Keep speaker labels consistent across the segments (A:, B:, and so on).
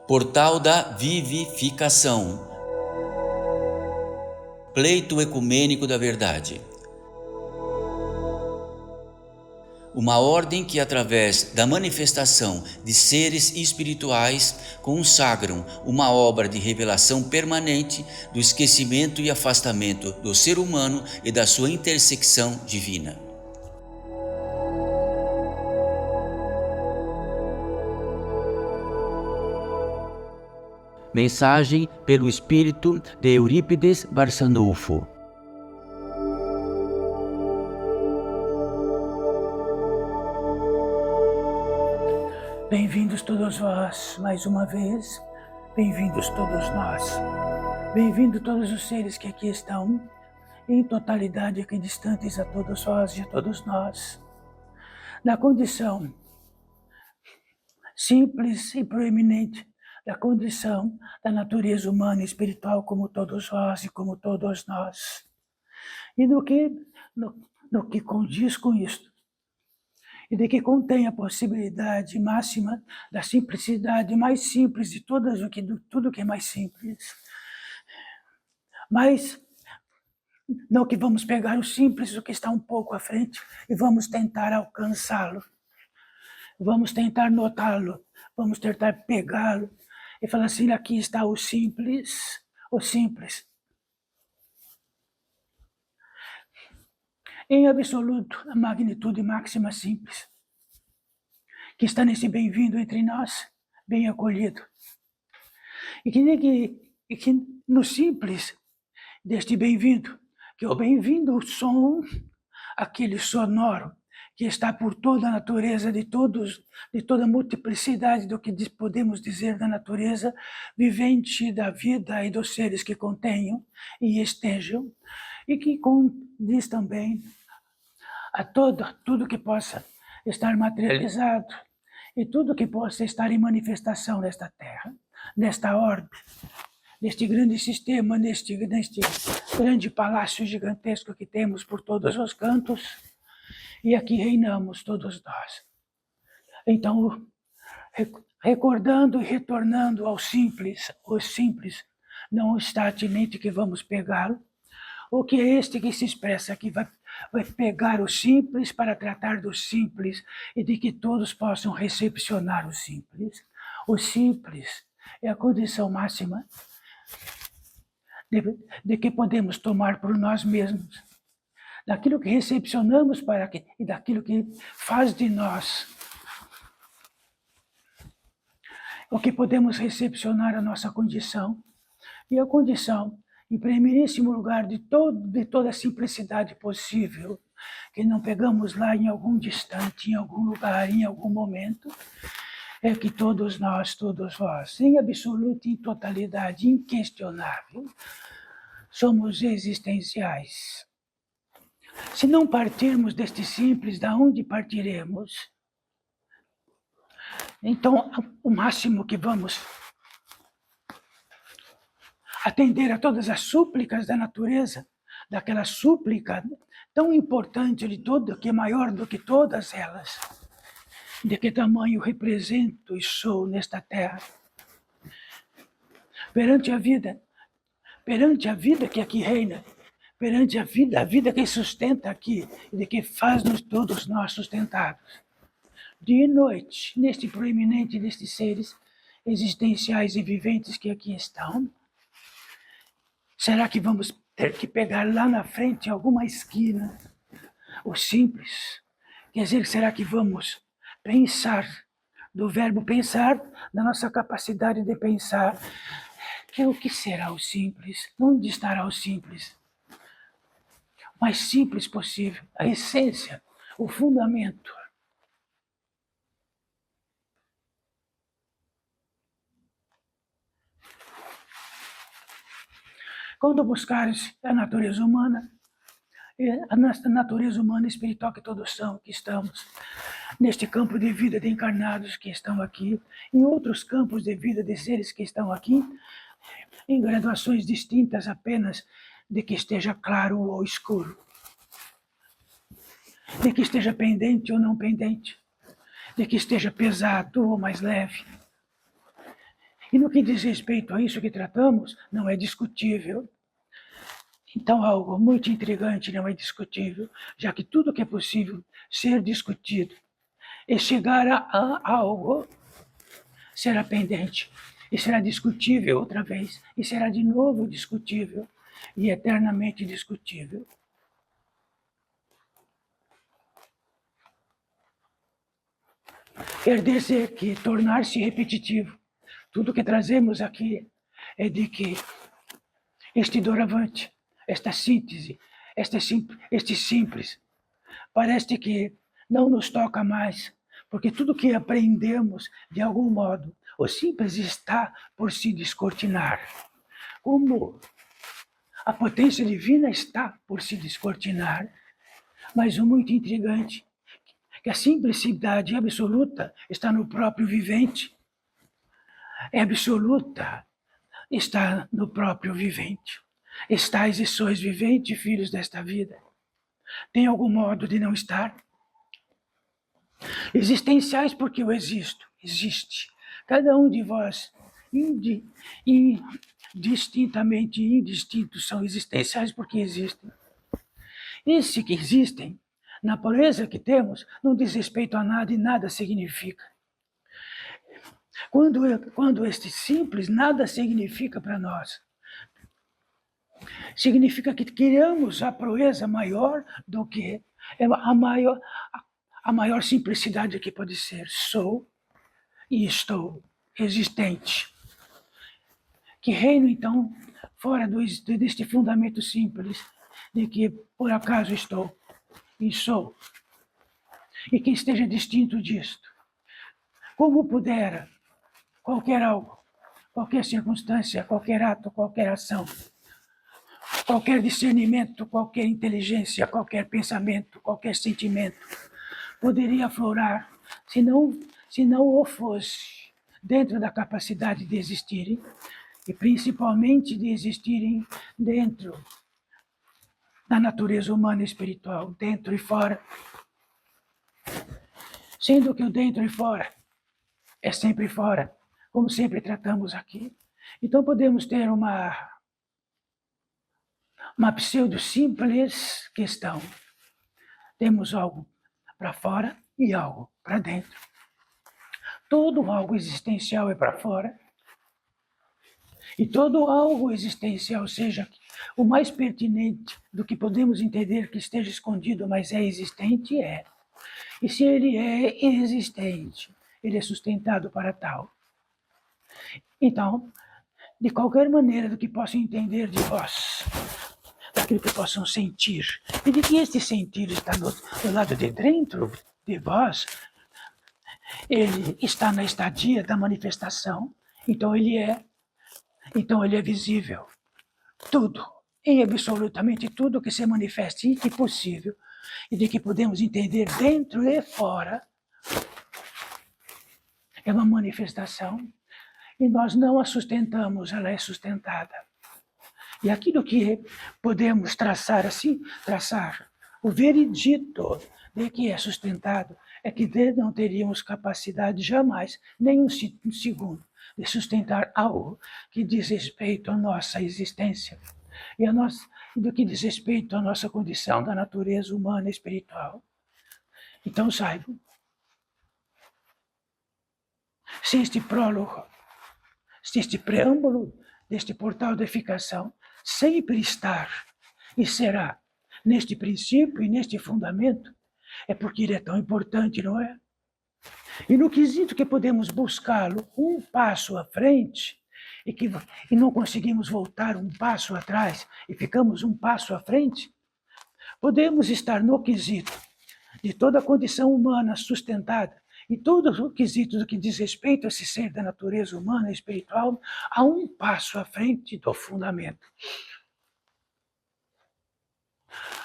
A: Portal da Vivificação. Pleito ecumênico da verdade. Uma ordem que, através da manifestação de seres espirituais, consagram uma obra de revelação permanente do esquecimento e afastamento do ser humano e da sua intersecção divina. Mensagem pelo espírito de Eurípides Barçanufo.
B: Bem-vindos todos vós, mais uma vez, bem-vindos todos nós, bem-vindos todos os seres que aqui estão, em totalidade aqui distantes a todos vós e a todos nós, na condição simples e proeminente da condição da natureza humana e espiritual como todos vós e como todos nós. E no que condiz com isto, e de que contém a possibilidade máxima da simplicidade mais simples de tudo que é mais simples. Mas não que vamos pegar o simples, o que está um pouco à frente, e vamos tentar alcançá-lo. Vamos tentar notá-lo, vamos tentar pegá-lo e falar assim, aqui está o simples, o simples. Em absoluto, a magnitude máxima simples, que está nesse bem-vindo entre nós, bem acolhido. E que no simples deste bem-vindo, que é o bem-vindo, o som, aquele sonoro, que está por toda a natureza de toda a multiplicidade do que podemos dizer da natureza, vivente da vida e dos seres que contenham e estejam, e que condiz também a tudo que possa estar materializado e tudo que possa estar em manifestação nesta Terra, nesta orbe, neste grande sistema, neste grande palácio gigantesco que temos por todos os cantos, e aqui reinamos todos nós. Então, recordando e retornando ao simples, o simples não está atinente que vamos pegá-lo, o que é este que se expressa aqui, vai pegar o simples para tratar do simples e de que todos possam recepcionar o simples. O simples é a condição máxima de que podemos tomar por nós mesmos, daquilo que recepcionamos e daquilo que faz de nós o que podemos recepcionar a nossa condição, e a condição, em primeiríssimo lugar, de toda a simplicidade possível, que não pegamos lá em algum distante, em algum lugar, em algum momento, é que todos nós, todos vós, em absoluta, em totalidade, inquestionável, somos existenciais. Se não partirmos deste simples, da onde partiremos? Então, o máximo que vamos atender a todas as súplicas da natureza, daquela súplica tão importante de tudo, que é maior do que todas elas, de que tamanho represento e sou nesta terra, perante a vida que aqui reina, perante a vida que sustenta aqui, e de que faz-nos todos nós sustentados. Dia e noite, neste proeminente destes seres existenciais e viventes que aqui estão, será que vamos ter que pegar lá na frente, em alguma esquina, o simples? Quer dizer, será que vamos pensar, do verbo pensar, da nossa capacidade de pensar, que o que será o simples? Onde estará o simples? O mais simples possível, a essência, o fundamento. Quando buscares a natureza humana, a nossa natureza humana e espiritual que todos são, que estamos neste campo de vida de encarnados que estão aqui, em outros campos de vida de seres que estão aqui, em graduações distintas apenas de que esteja claro ou escuro, de que esteja pendente ou não pendente, de que esteja pesado ou mais leve. E no que diz respeito a isso que tratamos, não é discutível. Então, algo muito intrigante não é discutível, já que tudo que é possível ser discutido e chegar a algo será pendente, e será discutível outra vez, e será de novo discutível, e eternamente discutível. Quer dizer que tornar-se repetitivo. Tudo que trazemos aqui é de que este doravante, esta síntese, este simples, parece que não nos toca mais, porque tudo que aprendemos, de algum modo, o simples está por se descortinar. Como a potência divina está por se descortinar, mas o muito intrigante que a simplicidade absoluta está no próprio vivente. É absoluta, está no próprio vivente. Estais e sois vivente, filhos desta vida. Tem algum modo de não estar? Existenciais porque eu existo, existe. Cada um de vós, indistintamente indistintos, são existenciais porque existem. Esses que existem, na pureza que temos, não diz respeito a nada e nada significa. Quando este simples nada significa para nós, significa que criamos a proeza maior do que a maior simplicidade que pode ser. Sou e estou existente. Que reino, então, fora deste fundamento simples de que por acaso estou e sou, e que esteja distinto disto. Como pudera qualquer algo, qualquer circunstância, qualquer ato, qualquer ação, qualquer discernimento, qualquer inteligência, qualquer pensamento, qualquer sentimento, poderia aflorar se não o fosse dentro da capacidade de existirem, e principalmente de existirem dentro da natureza humana e espiritual, dentro e fora. Sendo que o dentro e fora é sempre fora, como sempre tratamos aqui. Então podemos ter uma pseudo-simples questão. Temos algo para fora e algo para dentro. Todo algo existencial é para fora. E todo algo existencial, seja o mais pertinente do que podemos entender que esteja escondido, mas é existente, é. E se ele é existente, ele é sustentado para tal. Então, de qualquer maneira do que possam entender de vós, daquilo que possam sentir, e de que este sentir está do lado de dentro de vós, ele está na estadia da manifestação, então ele é visível. Tudo, em absolutamente tudo que se manifeste e que possível, e de que podemos entender dentro e fora, é uma manifestação, e nós não a sustentamos, ela é sustentada. E aquilo que podemos traçar assim, o veredito de que é sustentado, é que não teríamos capacidade jamais, nem um segundo, de sustentar algo que diz respeito à nossa existência e do que diz respeito à nossa condição da natureza humana e espiritual. Então saibam, se este prólogo, se este preâmbulo deste portal de edificação sempre estar e será neste princípio e neste fundamento, é porque ele é tão importante, não é? E no quesito que podemos buscá-lo um passo à frente, e não conseguimos voltar um passo atrás, e ficamos um passo à frente, podemos estar no quesito de toda a condição humana sustentada, e todo o quesito do que diz respeito a esse ser da natureza humana e espiritual, a um passo à frente do fundamento.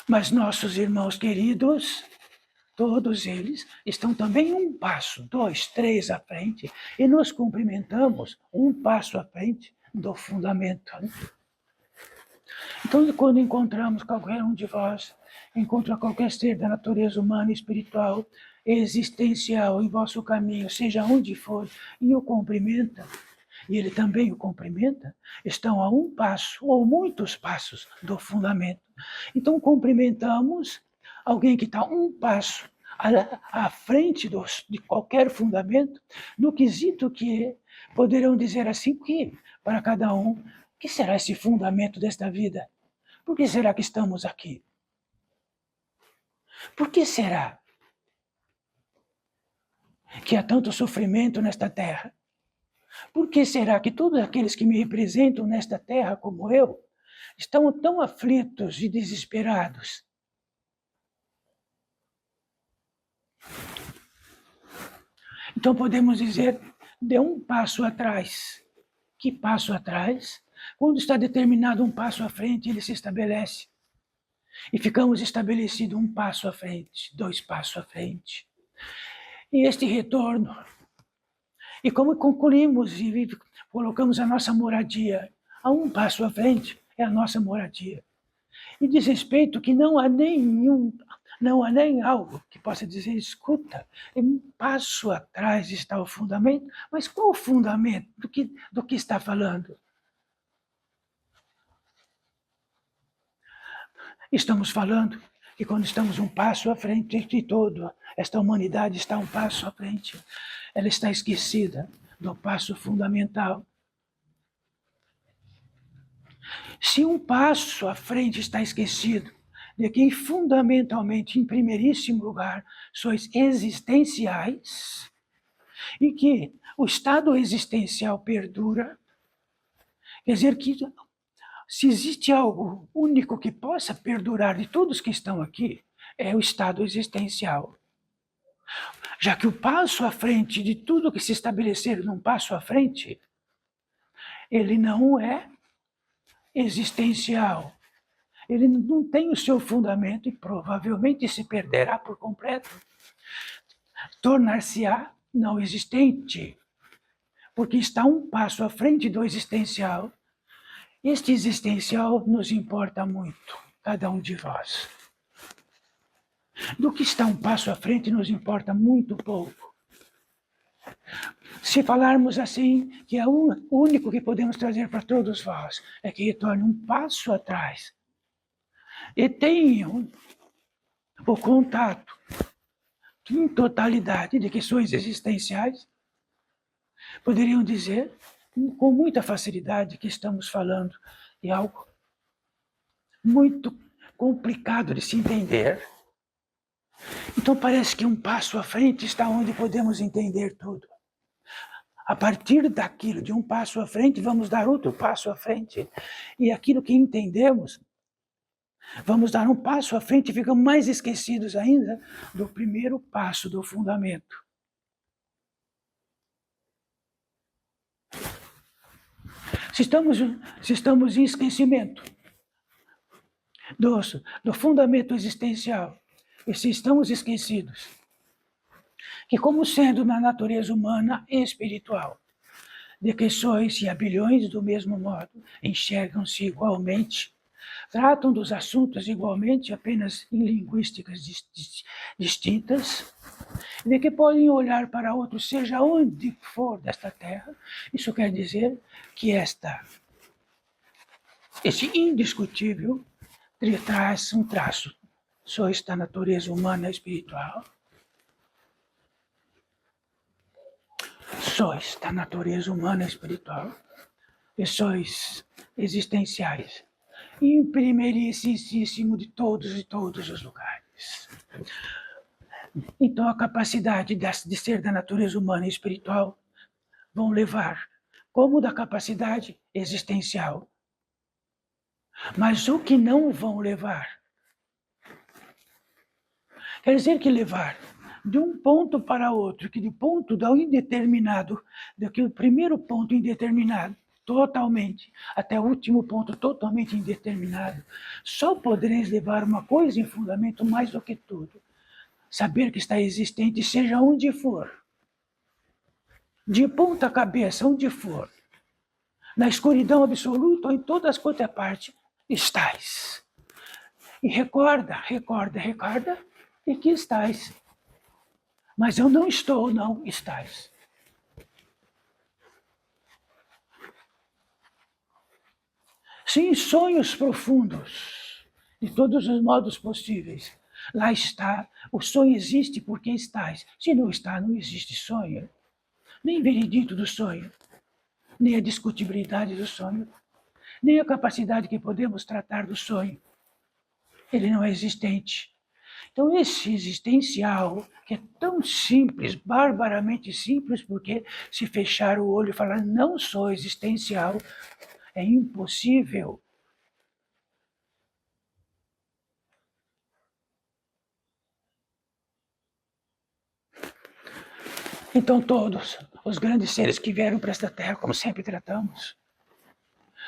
B: Mas nossos irmãos queridos, todos eles estão também um passo, 2, 3 à frente, e nos cumprimentamos um passo à frente do fundamento. Então, quando encontramos qualquer um de vós, encontra qualquer ser da natureza humana e espiritual, existencial em vosso caminho, seja onde for, e o cumprimenta, e ele também o cumprimenta, estão a um passo ou muitos passos do fundamento. Então, cumprimentamos alguém que está um passo à frente de qualquer fundamento, no quesito que poderão dizer assim que, para cada um, o que será esse fundamento desta vida? Por que será que estamos aqui? Por que será que há tanto sofrimento nesta terra? Por que será que todos aqueles que me representam nesta terra, como eu, estão tão aflitos e desesperados? Então podemos dizer, dê um passo atrás. Que passo atrás? Quando está determinado um passo à frente, ele se estabelece. E ficamos estabelecidos um passo à frente, 2 passos à frente. E este retorno, e como concluímos e colocamos a nossa moradia a um passo à frente, é a nossa moradia. E diz respeito que não há nem algo que possa dizer, escuta, um passo atrás está o fundamento, mas qual o fundamento do que está falando? Estamos falando que quando estamos um passo à frente de todo, esta humanidade está um passo à frente, ela está esquecida do passo fundamental. Se um passo à frente está esquecido, de que fundamentalmente, em primeiríssimo lugar, sois existenciais, e que o estado existencial perdura, quer dizer que se existe algo único que possa perdurar de todos que estão aqui, é o estado existencial. Já que o passo à frente de tudo que se estabelecer num passo à frente, ele não é existencial. Ele não tem o seu fundamento e provavelmente se perderá por completo. Tornar-se-á não existente, porque está um passo à frente do existencial. Este existencial nos importa muito, cada um de nós. Do que está um passo à frente nos importa muito pouco. Se falarmos assim, que é o único que podemos trazer para todos vós é que retorne um passo atrás e tenham o contato em totalidade de que sois existenciais, poderiam dizer com muita facilidade que estamos falando de algo muito complicado de se entender. Então parece que um passo à frente está onde podemos entender tudo. A partir daquilo, de um passo à frente, vamos dar outro passo à frente. E aquilo que entendemos, vamos dar um passo à frente e ficamos mais esquecidos ainda do primeiro passo do fundamento. Se estamos em esquecimento do fundamento existencial, e se estamos esquecidos que, como sendo na natureza humana e espiritual, de que sois e há bilhões do mesmo modo, enxergam-se igualmente, tratam dos assuntos igualmente, apenas em linguísticas distintas, de que podem olhar para outro, seja onde for desta terra. Isso quer dizer que esse indiscutível traz um traço, sois da natureza humana e espiritual, sois da natureza humana e espiritual, e sois existenciais, em primeiríssimo de todos os lugares. Então a capacidade de ser da natureza humana e espiritual vão levar, como da capacidade existencial. Mas o que não vão levar, quer dizer que levar de um ponto para outro, que de ponto do indeterminado, do que o primeiro ponto indeterminado, totalmente, até o último ponto totalmente indeterminado, só podereis levar uma coisa em fundamento mais do que tudo: saber que está existente, seja onde for, de ponta cabeça, onde for, na escuridão absoluta ou em todas quantas partes, estais. E recorda, e que estais. Mas eu não estou, não estais. Sim, sonhos profundos, de todos os modos possíveis. Lá está, o sonho existe porque estás. Se não está, não existe sonho. Nem veredito do sonho, nem a discutibilidade do sonho, nem a capacidade que podemos tratar do sonho. Ele não é existente. Então, esse existencial, que é tão simples, barbaramente simples, porque se fechar o olho e falar não sou existencial, é impossível. Então, todos os grandes seres que vieram para esta terra, como sempre tratamos,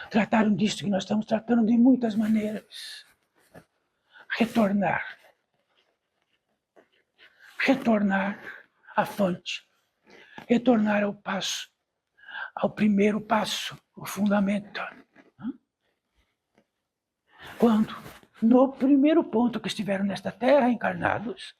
B: trataram disso que nós estamos tratando de muitas maneiras. Retornar à fonte, retornar ao passo, ao primeiro passo, o fundamento. Quando, no primeiro ponto que estiveram nesta terra encarnados,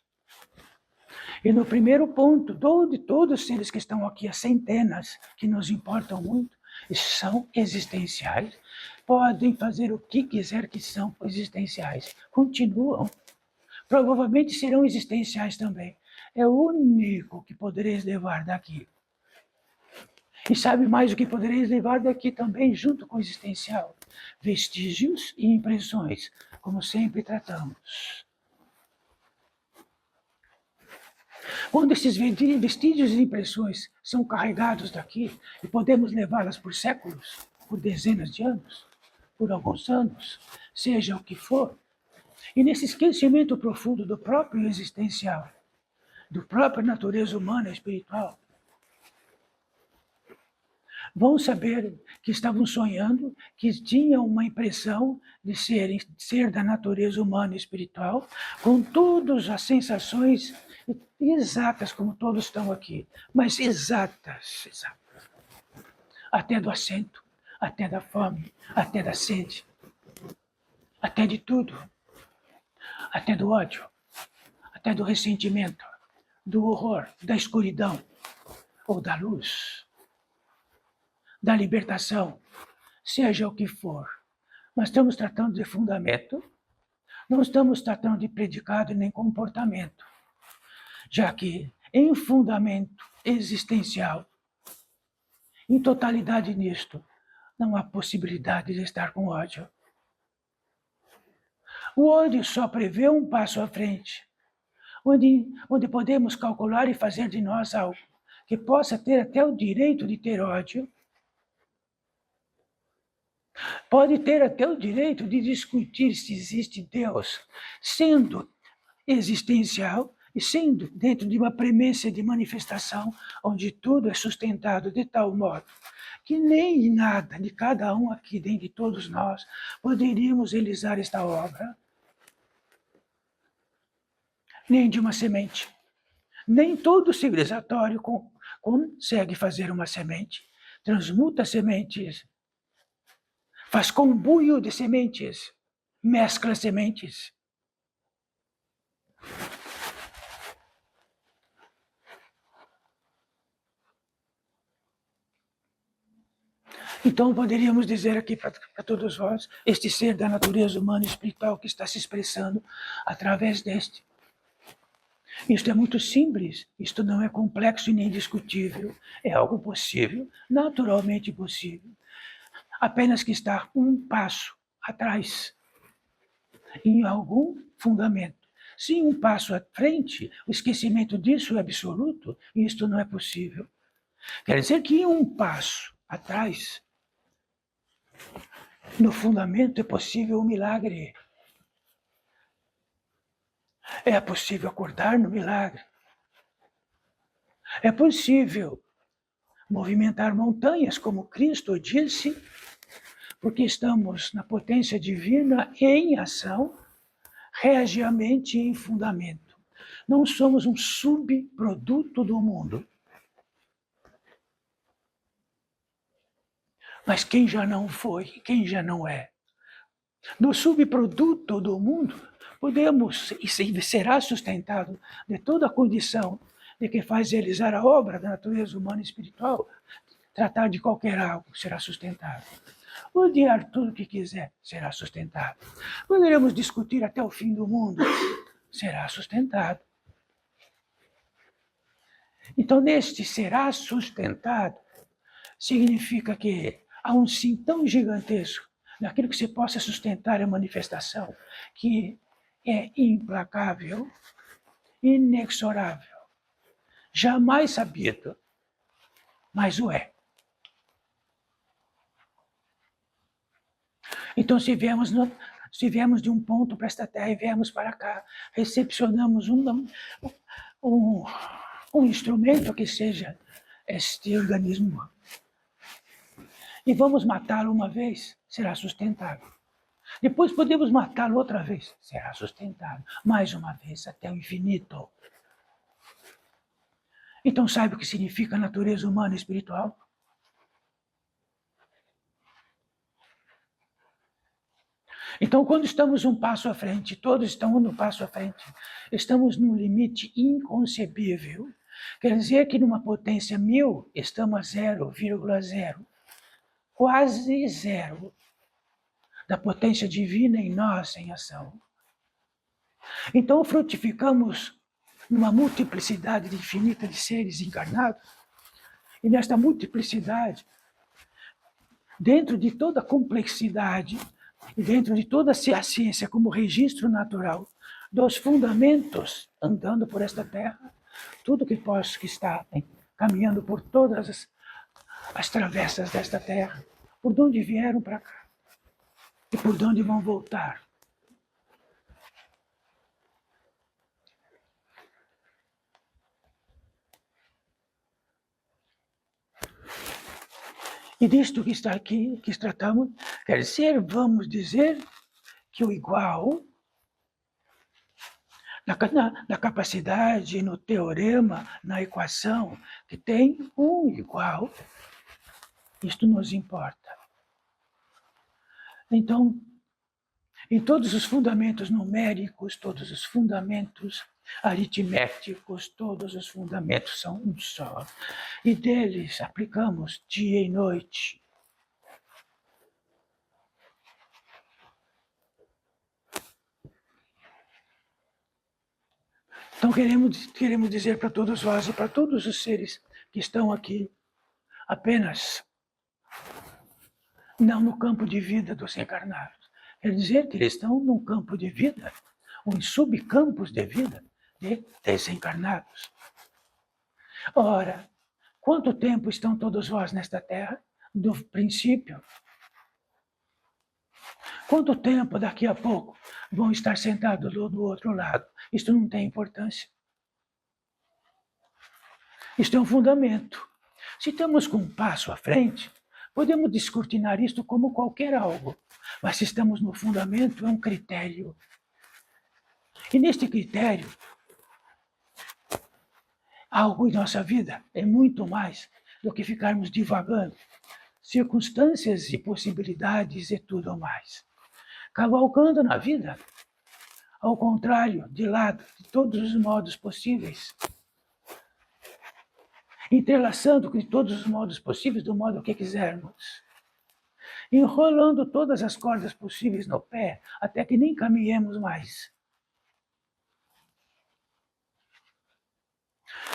B: e no primeiro ponto, de todos os seres que estão aqui, as centenas, que nos importam muito, são existenciais, podem fazer o que quiser que são existenciais, continuam, provavelmente serão existenciais também. É o único que podereis levar daqui. E sabe mais o que podereis levar daqui também, junto com o existencial? Vestígios e impressões, como sempre tratamos. Quando esses vestígios e impressões são carregados daqui, e podemos levá-las por séculos, por dezenas de anos, por alguns anos, seja o que for, e nesse esquecimento profundo do próprio existencial, do própria natureza humana e espiritual, vão saber que estavam sonhando, que tinham uma impressão de ser da natureza humana e espiritual, com todas as sensações exatas, como todos estão aqui, mas exatas. Até do assento, até da fome, até da sede, até de tudo, até do ódio, até do ressentimento, do horror, da escuridão ou da luz, da libertação, seja o que for. Mas estamos tratando de fundamento, não estamos tratando de predicado nem comportamento, já que em fundamento existencial, em totalidade nisto, não há possibilidade de estar com ódio. O ódio só prevê um passo à frente, onde podemos calcular e fazer de nós algo que possa ter até o direito de ter ódio, pode ter até o direito de discutir se existe Deus, sendo existencial e sendo dentro de uma premissa de manifestação, onde tudo é sustentado de tal modo que nem nada de cada um aqui dentro de todos nós poderíamos realizar esta obra, nem de uma semente. Nem todo civilizatório consegue fazer uma semente, transmuta sementes, faz combuio de sementes, mescla sementes. Então poderíamos dizer aqui para todos vós, este ser da natureza humana e espiritual que está se expressando através deste. Isto é muito simples, isto não é complexo e nem discutível, é algo possível, naturalmente possível. Apenas que está um passo atrás, em algum fundamento. Se um passo à frente, o esquecimento disso é absoluto, e isto não é possível. Quer dizer que em um passo atrás, no fundamento é possível um milagre. É possível acordar no milagre. É possível movimentar montanhas, como Cristo disse, porque estamos na potência divina em ação, regiamente em fundamento. Não somos um subproduto do mundo. Mas quem já não foi, quem já não é? No subproduto do mundo, podemos e será sustentado de toda a condição de que faz realizar a obra da natureza humana e espiritual, tratar de qualquer algo será sustentado. odiar tudo que quiser, será sustentado. Poderemos discutir até o fim do mundo, será sustentado. Então, neste será sustentado, significa que há um sim tão gigantesco naquilo que se possa sustentar a manifestação, que é implacável, inexorável, jamais sabido, mas o é. Então, se viemos de um ponto para esta terra e viemos para cá, recepcionamos um instrumento que seja este organismo, e vamos matá-lo uma vez, será sustentável. Depois podemos matá-lo outra vez, será sustentável. Mais uma vez, até o infinito. Então, sabe o que significa natureza humana e espiritual? Então, quando estamos um passo à frente, todos estão um passo à frente, estamos num limite inconcebível. Quer dizer que numa potência 1000, estamos a 0,0, quase zero, da potência divina em nós em ação. Então, frutificamos numa multiplicidade infinita de seres encarnados, e nesta multiplicidade, dentro de toda a complexidade, e dentro de toda a ciência como registro natural dos fundamentos andando por esta terra, tudo que está caminhando por todas as travessas desta terra, por onde vieram para cá e por onde vão voltar. E disto que está aqui, que tratamos, quer dizer, vamos dizer que o igual, na capacidade, no teorema, na equação, que tem um igual, isto nos importa. Então, em todos os fundamentos numéricos, todos os fundamentos aritméticos, todos os fundamentos são um só. E deles aplicamos dia e noite. Então queremos dizer para todos vós e para todos os seres que estão aqui, apenas não no campo de vida dos encarnados. Quer dizer que eles estão num campo de vida, ou em subcampos de vida de desencarnados. Ora, quanto tempo estão todos vós nesta terra? Do princípio. Quanto tempo daqui a pouco vão estar sentados do outro lado? Isto não tem importância. Isto é um fundamento. Se estamos com um passo à frente, podemos descortinar isto como qualquer algo. Mas se estamos no fundamento, é um critério. E neste critério, algo em nossa vida é muito mais do que ficarmos divagando. Circunstâncias e possibilidades e tudo mais. Cavalgando na vida, ao contrário, de lado, de todos os modos possíveis. Entrelaçando de todos os modos possíveis, do modo que quisermos. Enrolando todas as cordas possíveis no pé, até que nem caminhemos mais.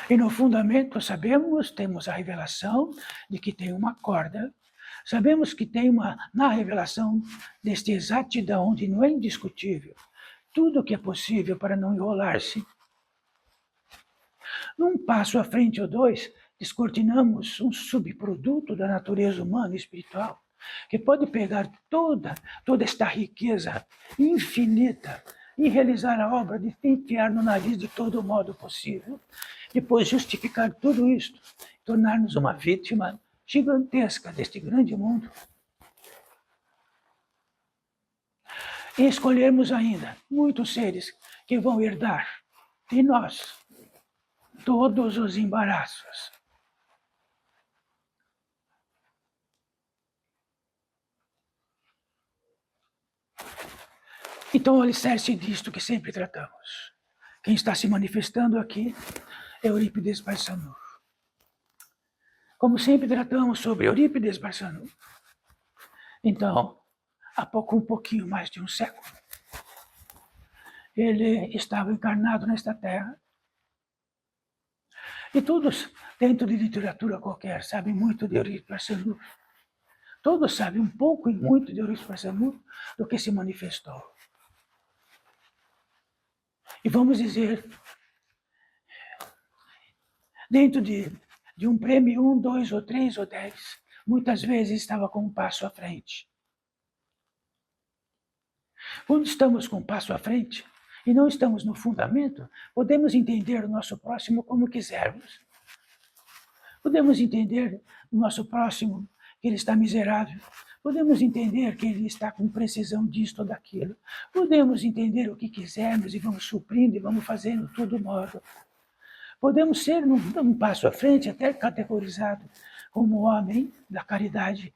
B: E no fundamento sabemos, temos a revelação de que tem uma corda, sabemos que tem na revelação desta exatidão, onde não é indiscutível, tudo o que é possível para não enrolar-se. Num passo à frente ou dois, descortinamos um subproduto da natureza humana e espiritual, que pode pegar toda esta riqueza infinita e realizar a obra de enfiar no nariz de todo modo possível, depois justificar tudo isto, tornar-nos uma vítima gigantesca deste grande mundo. E escolhermos ainda muitos seres que vão herdar de nós todos os embaraços. Então, o alicerce disto que sempre tratamos. Quem está se manifestando aqui é Eurípides Barçanufo. Como sempre tratamos sobre Eurípides Barçanufo, Então, há um pouquinho mais de um século, ele estava encarnado nesta terra. E todos, dentro de literatura qualquer, sabem muito de Eurípides Barçanufo. Todos sabem um pouco e muito de Eurípides Barçanufo do que se manifestou. E vamos dizer, dentro de um prêmio 1, 2 ou 3 ou 10, muitas vezes estava com um passo à frente. Quando estamos com um passo à frente e não estamos no fundamento, podemos entender o nosso próximo como quisermos. Podemos entender o nosso próximo que ele está miserável. Podemos entender que ele está com precisão disto ou daquilo. Podemos entender o que quisermos e vamos suprindo e vamos fazendo tudo modo. Podemos ser, num passo à frente, até categorizado como homem da caridade.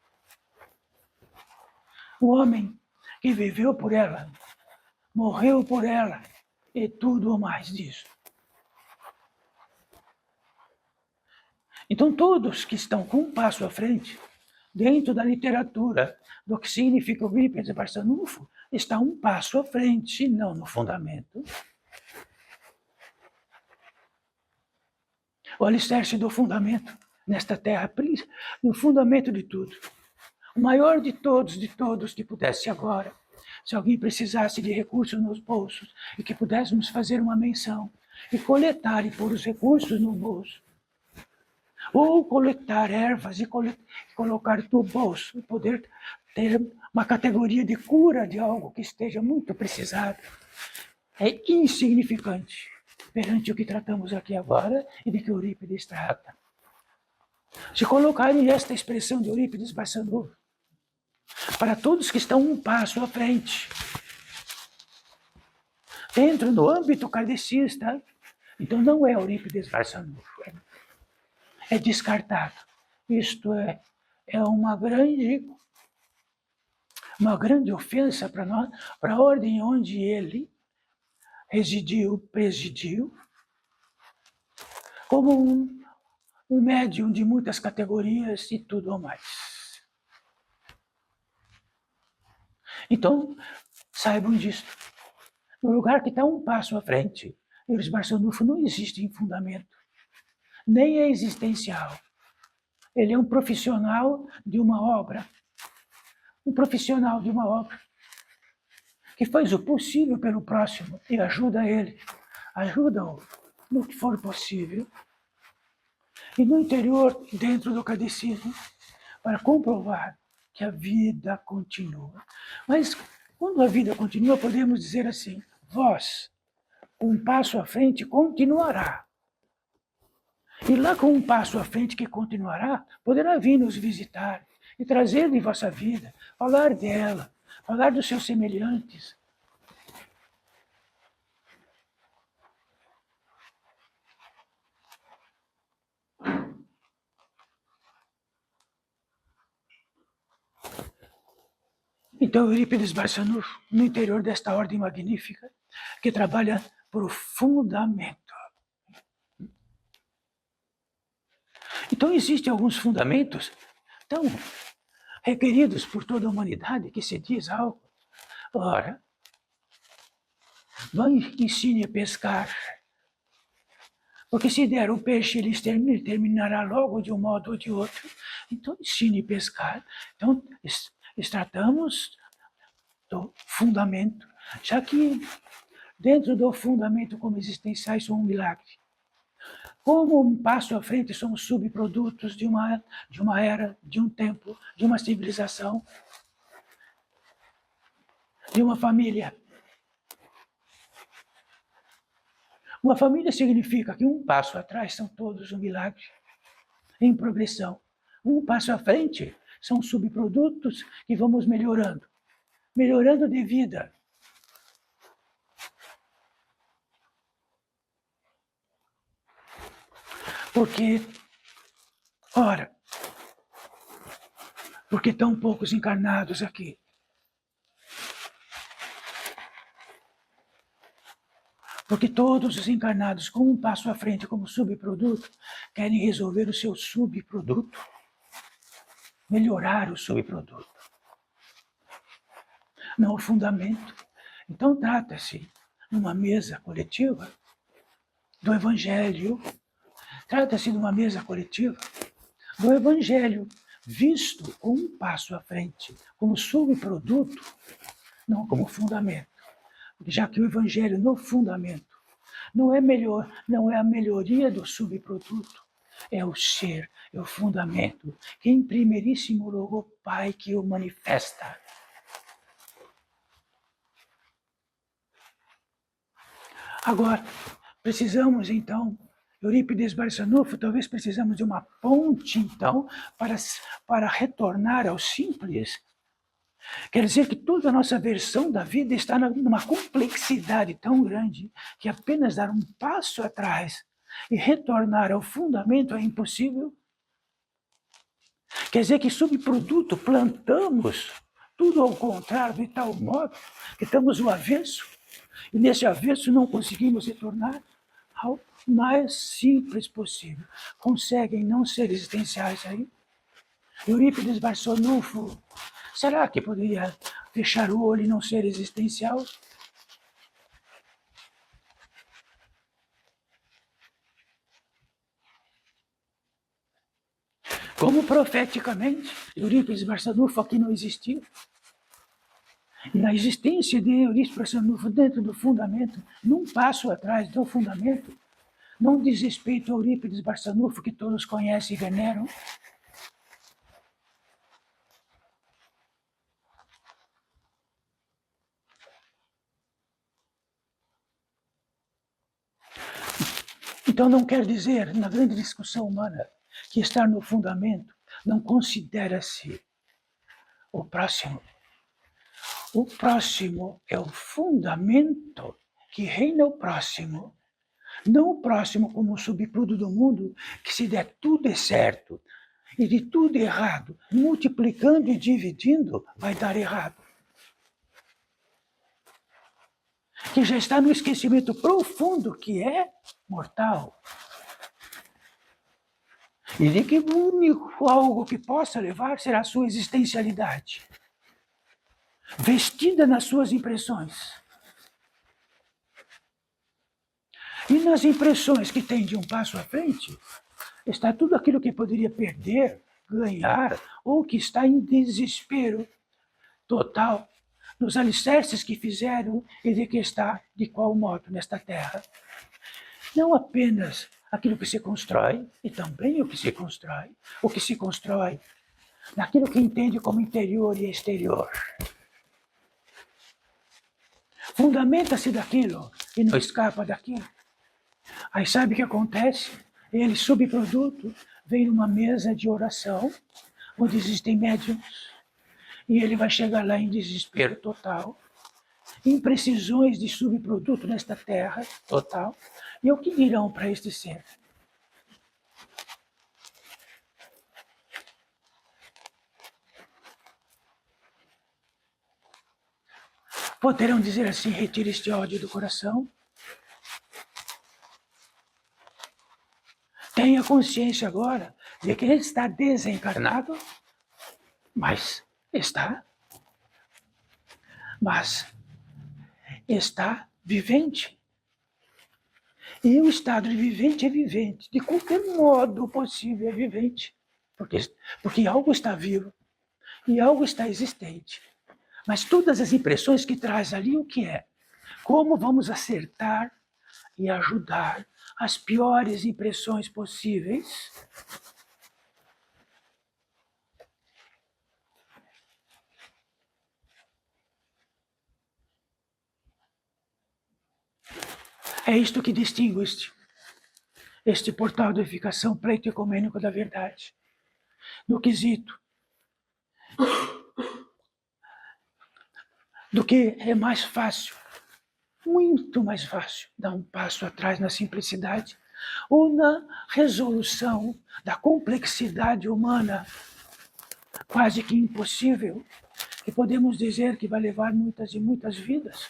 B: O homem que viveu por ela, morreu por ela e tudo o mais disso. Então, todos que estão com um passo à frente, dentro da literatura, do que significa o Eurípides Barçanufo, está um passo à frente, não no fundamento. O alicerce do fundamento, nesta terra, no fundamento de tudo. O maior de todos que pudesse agora, se alguém precisasse de recursos nos bolsos e que pudéssemos fazer uma menção e coletar e pôr os recursos no bolso, ou coletar ervas e colocar no bolso, e poder ter uma categoria de cura de algo que esteja muito precisado, é insignificante perante o que tratamos aqui agora e de que Eurípides trata. Se colocarem esta expressão de Eurípides Barçanufo para todos que estão um passo à frente, dentro do âmbito kardecista, então não é Eurípides Barçanufo, é descartado. Isto é uma grande ofensa para nós, para a ordem onde ele presidiu, como um médium de muitas categorias e tudo o mais. Então, saibam disso. No lugar que está um passo à frente, Eurípides Barçanufo não existe em fundamento, nem é existencial. Ele é um profissional de uma obra. Um profissional de uma obra que faz o possível pelo próximo e ajuda ele. Ajuda-o no que for possível. E no interior, dentro do catecismo, para comprovar que a vida continua. Mas quando a vida continua, podemos dizer assim, vós, um passo à frente, continuará. E lá com um passo à frente que continuará, poderá vir nos visitar e trazer de vossa vida, falar dela, falar dos seus semelhantes. Então, Eurípides Barçanufo, no interior desta ordem magnífica, que trabalha profundamente. Então, existem alguns fundamentos tão requeridos por toda a humanidade que se diz algo. Ora, ensine a pescar, porque se der o peixe, ele terminará logo de um modo ou de outro. Então, ensine a pescar. Então, tratamos do fundamento, já que dentro do fundamento como existenciais são um milagre. Como um passo à frente somos subprodutos de uma era, de um tempo, de uma civilização, de uma família. Uma família significa que um passo atrás são todos um milagre, em progressão. Um passo à frente são subprodutos que vamos melhorando de vida. Porque tão poucos encarnados aqui. Porque todos os encarnados, com um passo à frente como subproduto, querem resolver o seu subproduto, melhorar o subproduto. não o fundamento. Então trata-se, numa mesa coletiva, do Evangelho, trata-se de uma mesa coletiva do Evangelho, visto com um passo à frente, como subproduto, não como fundamento. Já que o Evangelho no fundamento não é melhor, não é a melhoria do subproduto, é o ser, é o fundamento, que em primeiríssimo lugar o Pai que o manifesta. Agora, precisamos então, Eurípides Barçanufo, talvez precisamos de uma ponte então para retornar ao simples. Quer dizer que toda a nossa versão da vida está numa complexidade tão grande que apenas dar um passo atrás e retornar ao fundamento é impossível. Quer dizer que subproduto plantamos tudo ao contrário, de tal modo que estamos no avesso, e nesse avesso não conseguimos retornar ao mais simples possível. Conseguem não ser existenciais aí? Eurípides Barçanufo, será que poderia fechar o olho e não ser existencial? Como profeticamente, Eurípides Barçanufo aqui não existiu. E na existência de Eurípides Barçanufo dentro do fundamento, num passo atrás do fundamento, não diz respeito a Eurípides Barçanufo, que todos conhecem e veneram. Então não quer dizer, na grande discussão humana, que estar no fundamento não considera-se o próximo. O próximo é o fundamento que reina o próximo. Não o próximo como um subproduto do mundo, que se der tudo é certo, e de tudo errado, multiplicando e dividindo, vai dar errado. Que já está no esquecimento profundo que é mortal. E de que o único algo que possa levar será a sua existencialidade, vestida nas suas impressões. E nas impressões que tem de um passo à frente, está tudo aquilo que poderia perder, ganhar, ou que está em desespero total nos alicerces que fizeram e de que está, de qual modo, nesta terra. Não apenas aquilo que se constrói, e também o que se constrói naquilo que entende como interior e exterior. Fundamenta-se daquilo e não escapa daquilo. Aí sabe o que acontece? Ele, subproduto, vem numa mesa de oração, onde existem médiums, e ele vai chegar lá em desespero total, imprecisões de subproduto nesta terra total. E o que dirão para este ser? Poderão dizer assim: retire este ódio do coração. Tenha consciência agora de que ele está desencarnado, mas está vivente. E o estado de vivente é vivente, de qualquer modo possível é vivente, porque algo está vivo e algo está existente. Mas todas as impressões que traz ali, o que é? Como vamos acertar e ajudar as piores impressões possíveis? É isto que distingue este portal de edificação pleito ecumênico da verdade. No quesito do que é mais fácil, muito mais fácil, dar um passo atrás na simplicidade ou na resolução da complexidade humana, quase que impossível, que podemos dizer que vai levar muitas e muitas vidas.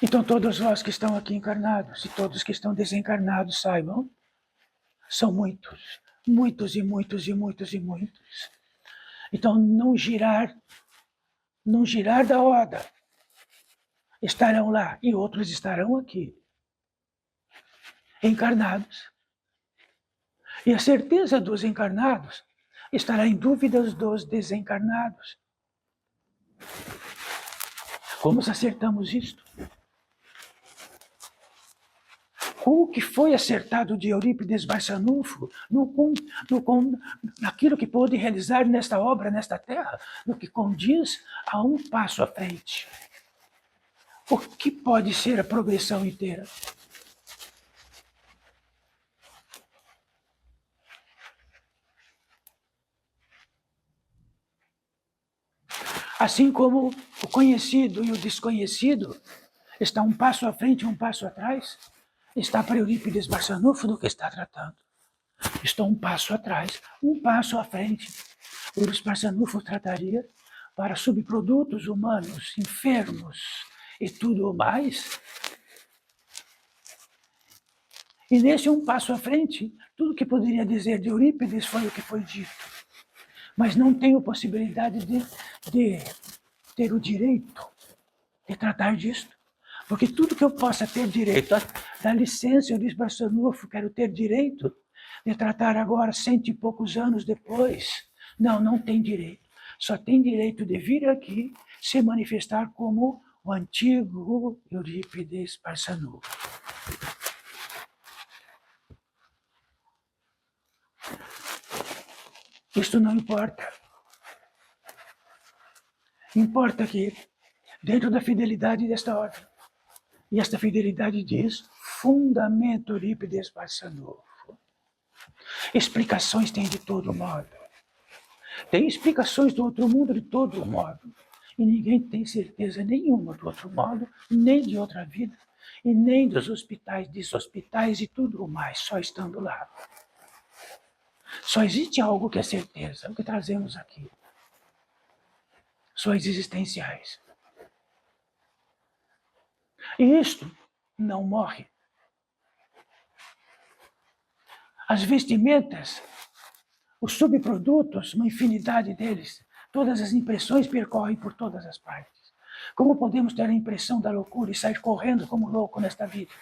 B: Então todos vós que estão aqui encarnados e todos que estão desencarnados saibam, são muitos, muitos e muitos e muitos e muitos. Então não girar da roda. Estarão lá e outros estarão aqui, encarnados. E a certeza dos encarnados estará em dúvidas dos desencarnados. Como acertamos isto? O que foi acertado de Eurípides Barçanufo naquilo que pôde realizar nesta obra, nesta terra, no que condiz a um passo à frente. O que pode ser a progressão inteira? Assim como o conhecido e o desconhecido está um passo à frente e um passo atrás, está para Eurípides Barçanufo do que está tratando. Estou um passo atrás, um passo à frente. Eurípides Barçanufo trataria para subprodutos humanos, enfermos e tudo mais. E nesse um passo à frente, tudo que poderia dizer de Eurípides foi o que foi dito. Mas não tenho possibilidade de ter o direito de tratar disto. Porque tudo que eu possa ter direito, dá licença, Eurípides Barçanufo, quero ter direito de tratar agora, 100 e poucos anos depois. Não tem direito. Só tem direito de vir aqui se manifestar como o antigo Eurípides Barçanufo. Isto não importa. Importa que, dentro da fidelidade desta ordem, e esta fidelidade diz, fundamento Eurípides Barçanufo. Explicações tem de todo modo. Tem explicações do outro mundo de todo modo. E ninguém tem certeza nenhuma do outro modo, nem de outra vida, e nem dos hospitais, deshospitais e tudo mais, só estando lá. Só existe algo que é certeza, o que trazemos aqui. Só existenciais. E isto não morre. As vestimentas, os subprodutos, uma infinidade deles, todas as impressões percorrem por todas as partes. Como podemos ter a impressão da loucura e sair correndo como louco nesta vida?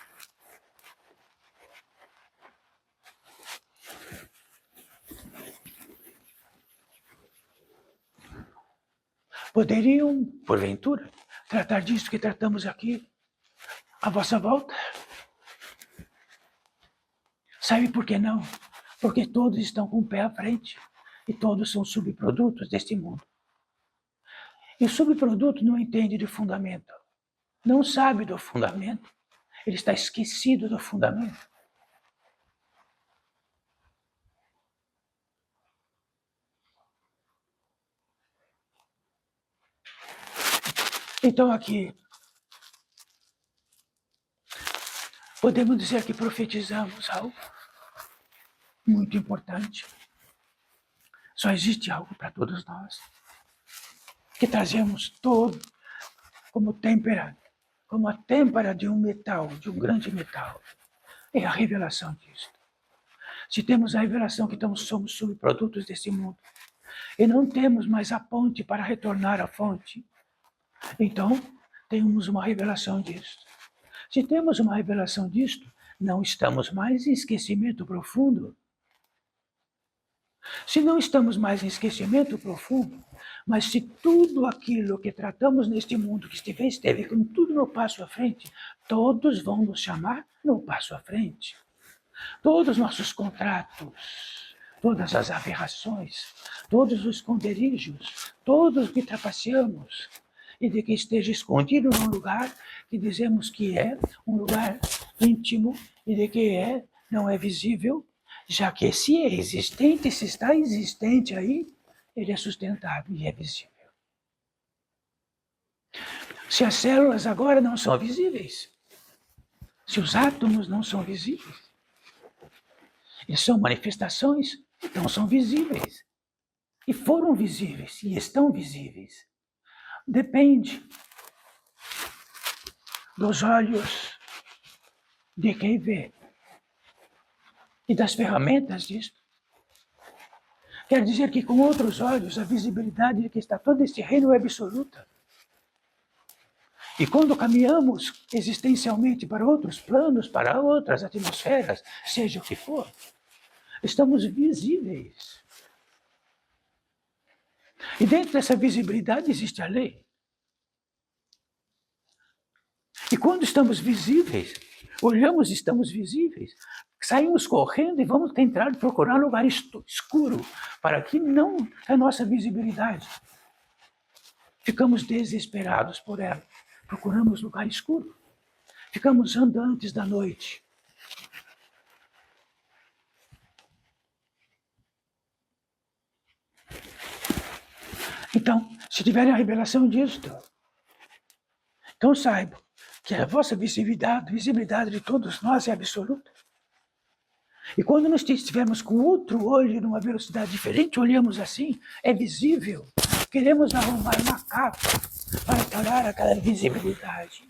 B: Poderiam, porventura, tratar disso que tratamos aqui à vossa volta? Sabe por que não? Porque todos estão com o pé à frente e todos são subprodutos deste mundo. E o subproduto não entende de fundamento, não sabe do fundamento, ele está esquecido do fundamento. Então aqui, podemos dizer que profetizamos algo muito importante. Só existe algo para todos nós, que trazemos todo como têmpera, como a têmpera de um metal, de um grande metal. É a revelação disso. Se temos a revelação que somos subprodutos desse mundo, e não temos mais a ponte para retornar à fonte, então temos uma revelação disso. Se temos uma revelação disto, não estamos mais em esquecimento profundo. Se não estamos mais em esquecimento profundo, mas se tudo aquilo que tratamos neste mundo, que esteve com tudo no passo à frente, todos vão nos chamar no passo à frente. Todos os nossos contratos, todas as aberrações, todos os esconderijos, todos que trapaceamos, e de que esteja escondido num lugar que dizemos que é um lugar íntimo e de que não é visível, já que se é existente, se está existente aí, ele é sustentado e é visível. Se as células agora não são visíveis, se os átomos não são visíveis, eles são manifestações, então são visíveis. E foram visíveis, e estão visíveis. Depende dos olhos de quem vê e das ferramentas disso. Quer dizer que com outros olhos a visibilidade de que está todo este reino é absoluta. E quando caminhamos existencialmente para outros planos, para outras atmosferas, seja o que for, estamos visíveis. E dentro dessa visibilidade existe a lei. E quando estamos visíveis, olhamos e estamos visíveis, saímos correndo e vamos tentar procurar um lugar escuro, para que não a nossa visibilidade. Ficamos desesperados por ela. Procuramos lugar escuro. Ficamos andantes da noite. Então, se tiverem a revelação disto, então saibam que a vossa visibilidade de todos nós é absoluta. E quando nós estivermos com outro olho numa velocidade diferente, olhamos assim, é visível. Queremos arrumar uma capa para parar aquela visibilidade.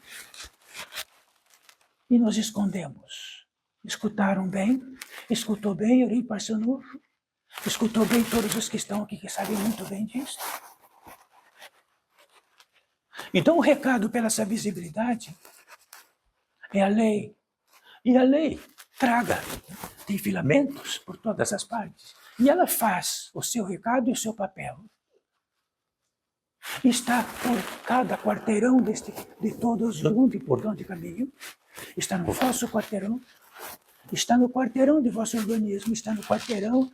B: E nos escondemos. Escutaram bem? Escutou bem, Ori Parsanur? Escutou bem todos os que estão aqui, que sabem muito bem disso? Então o recado pela essa visibilidade é a lei. E a lei tem filamentos por todas as partes. E ela faz o seu recado e o seu papel. Está por cada quarteirão de todos onde e por onde caminham. Está no vosso quarteirão. Está no quarteirão de vosso organismo. Está no quarteirão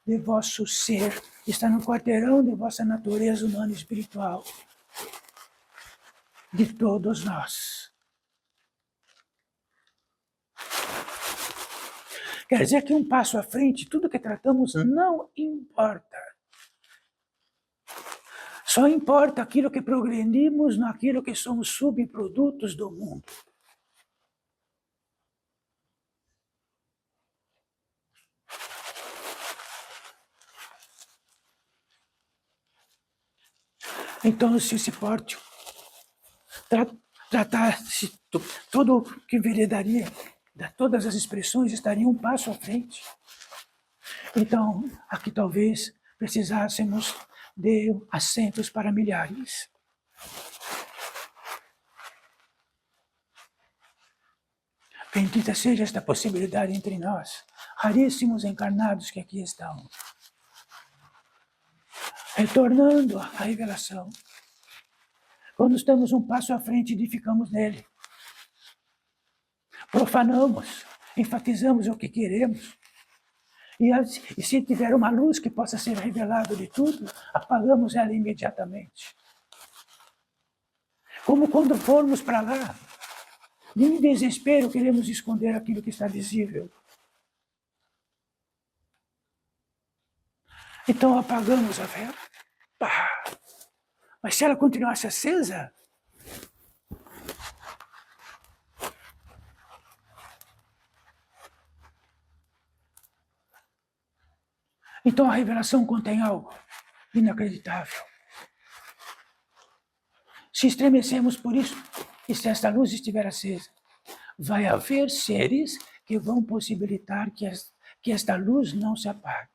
B: de vosso ser. Está no quarteirão de vossa natureza humana e espiritual. De todos nós. Quer dizer que um passo à frente, tudo que tratamos não importa. Só importa aquilo que progredimos naquilo que somos subprodutos do mundo. Então, se esse pórtio tratasse tudo que enveredaria, todas as expressões estariam um passo à frente. Então, aqui talvez precisássemos de assentos para milhares. Bendita seja esta possibilidade entre nós, raríssimos encarnados que aqui estão. Retornando à revelação. Quando estamos um passo à frente, edificamos nele. Profanamos, enfatizamos o que queremos. E se tiver uma luz que possa ser revelada de tudo, apagamos ela imediatamente. Como quando formos para lá, em desespero queremos esconder aquilo que está visível. Então apagamos a vela. Pá! Mas se ela continuasse acesa, então a revelação contém algo inacreditável. Se estremecemos por isso, e se esta luz estiver acesa, vai haver seres que vão possibilitar que esta luz não se apague.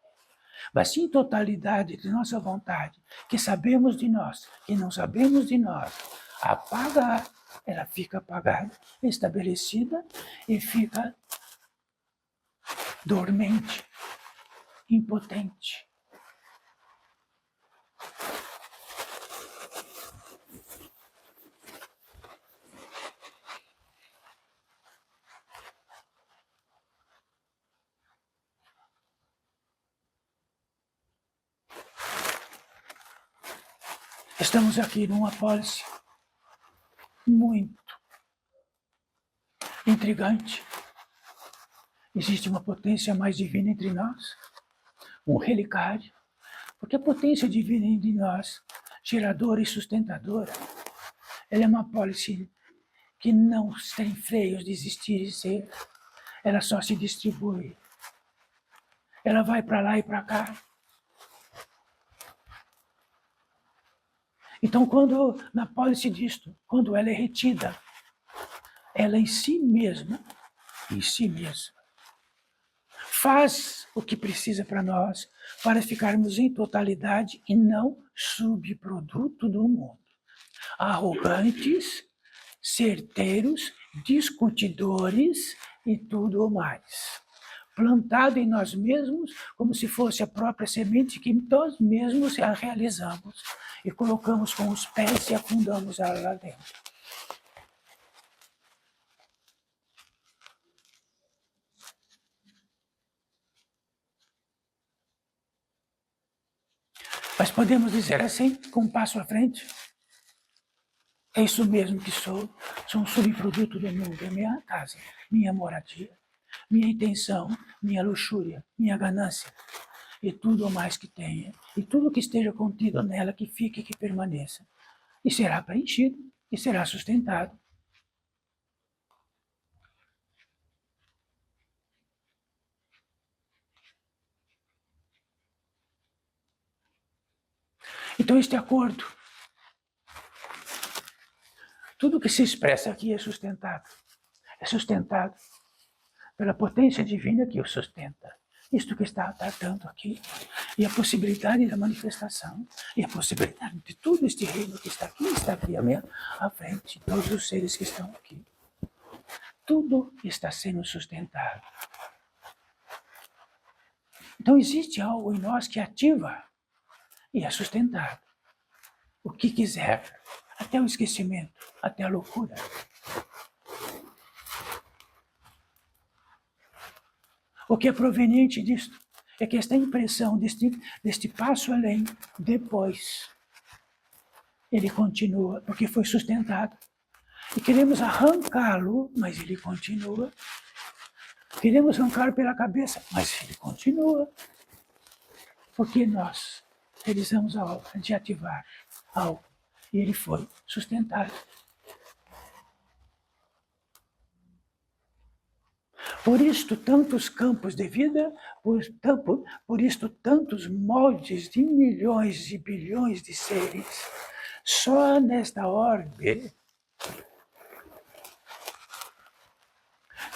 B: Mas se em totalidade de nossa vontade, que sabemos de nós, que não sabemos de nós, apagar, ela fica apagada, estabelecida e fica dormente, impotente. Estamos aqui numa apólice muito intrigante. Existe uma potência mais divina entre nós, um relicário, porque a potência divina entre nós, geradora e sustentadora, ela é uma apólice que não tem freios de existir e ser, ela só se distribui. Ela vai para lá e para cá. Então, na apólice disto, quando ela é retida, ela em si mesma, faz o que precisa para nós, para ficarmos em totalidade e não subproduto do mundo. Arrogantes, certeiros, discutidores e tudo o mais. Plantado em nós mesmos, como se fosse a própria semente que nós mesmos a realizamos e colocamos com os pés e afundamos ela lá dentro. Mas podemos dizer assim, com um passo à frente, é isso mesmo que sou um subproduto do mundo, é minha casa, minha moradia, minha intenção, minha luxúria, minha ganância, e tudo o mais que tenha, e tudo que esteja contido nela, que fique, que permaneça, e será preenchido, e será sustentado. Então, este acordo, tudo que se expressa aqui é sustentado pela potência divina que o sustenta. Isto que está tratando aqui, e a possibilidade da manifestação, e a possibilidade de todo este reino que está aqui à frente, todos os seres que estão aqui. Tudo está sendo sustentado. Então existe algo em nós que ativa e é sustentado. O que quiser, até o esquecimento, até a loucura. O que é proveniente disto é que esta impressão deste passo além, depois, ele continua, porque foi sustentado. E queremos arrancá-lo, mas ele continua. Queremos arrancar pela cabeça, mas ele continua. Porque nós realizamos a obra de ativar algo. E ele foi sustentado. Por isto, tantos campos de vida, por isto, tantos moldes de milhões e bilhões de seres. Só nesta orbe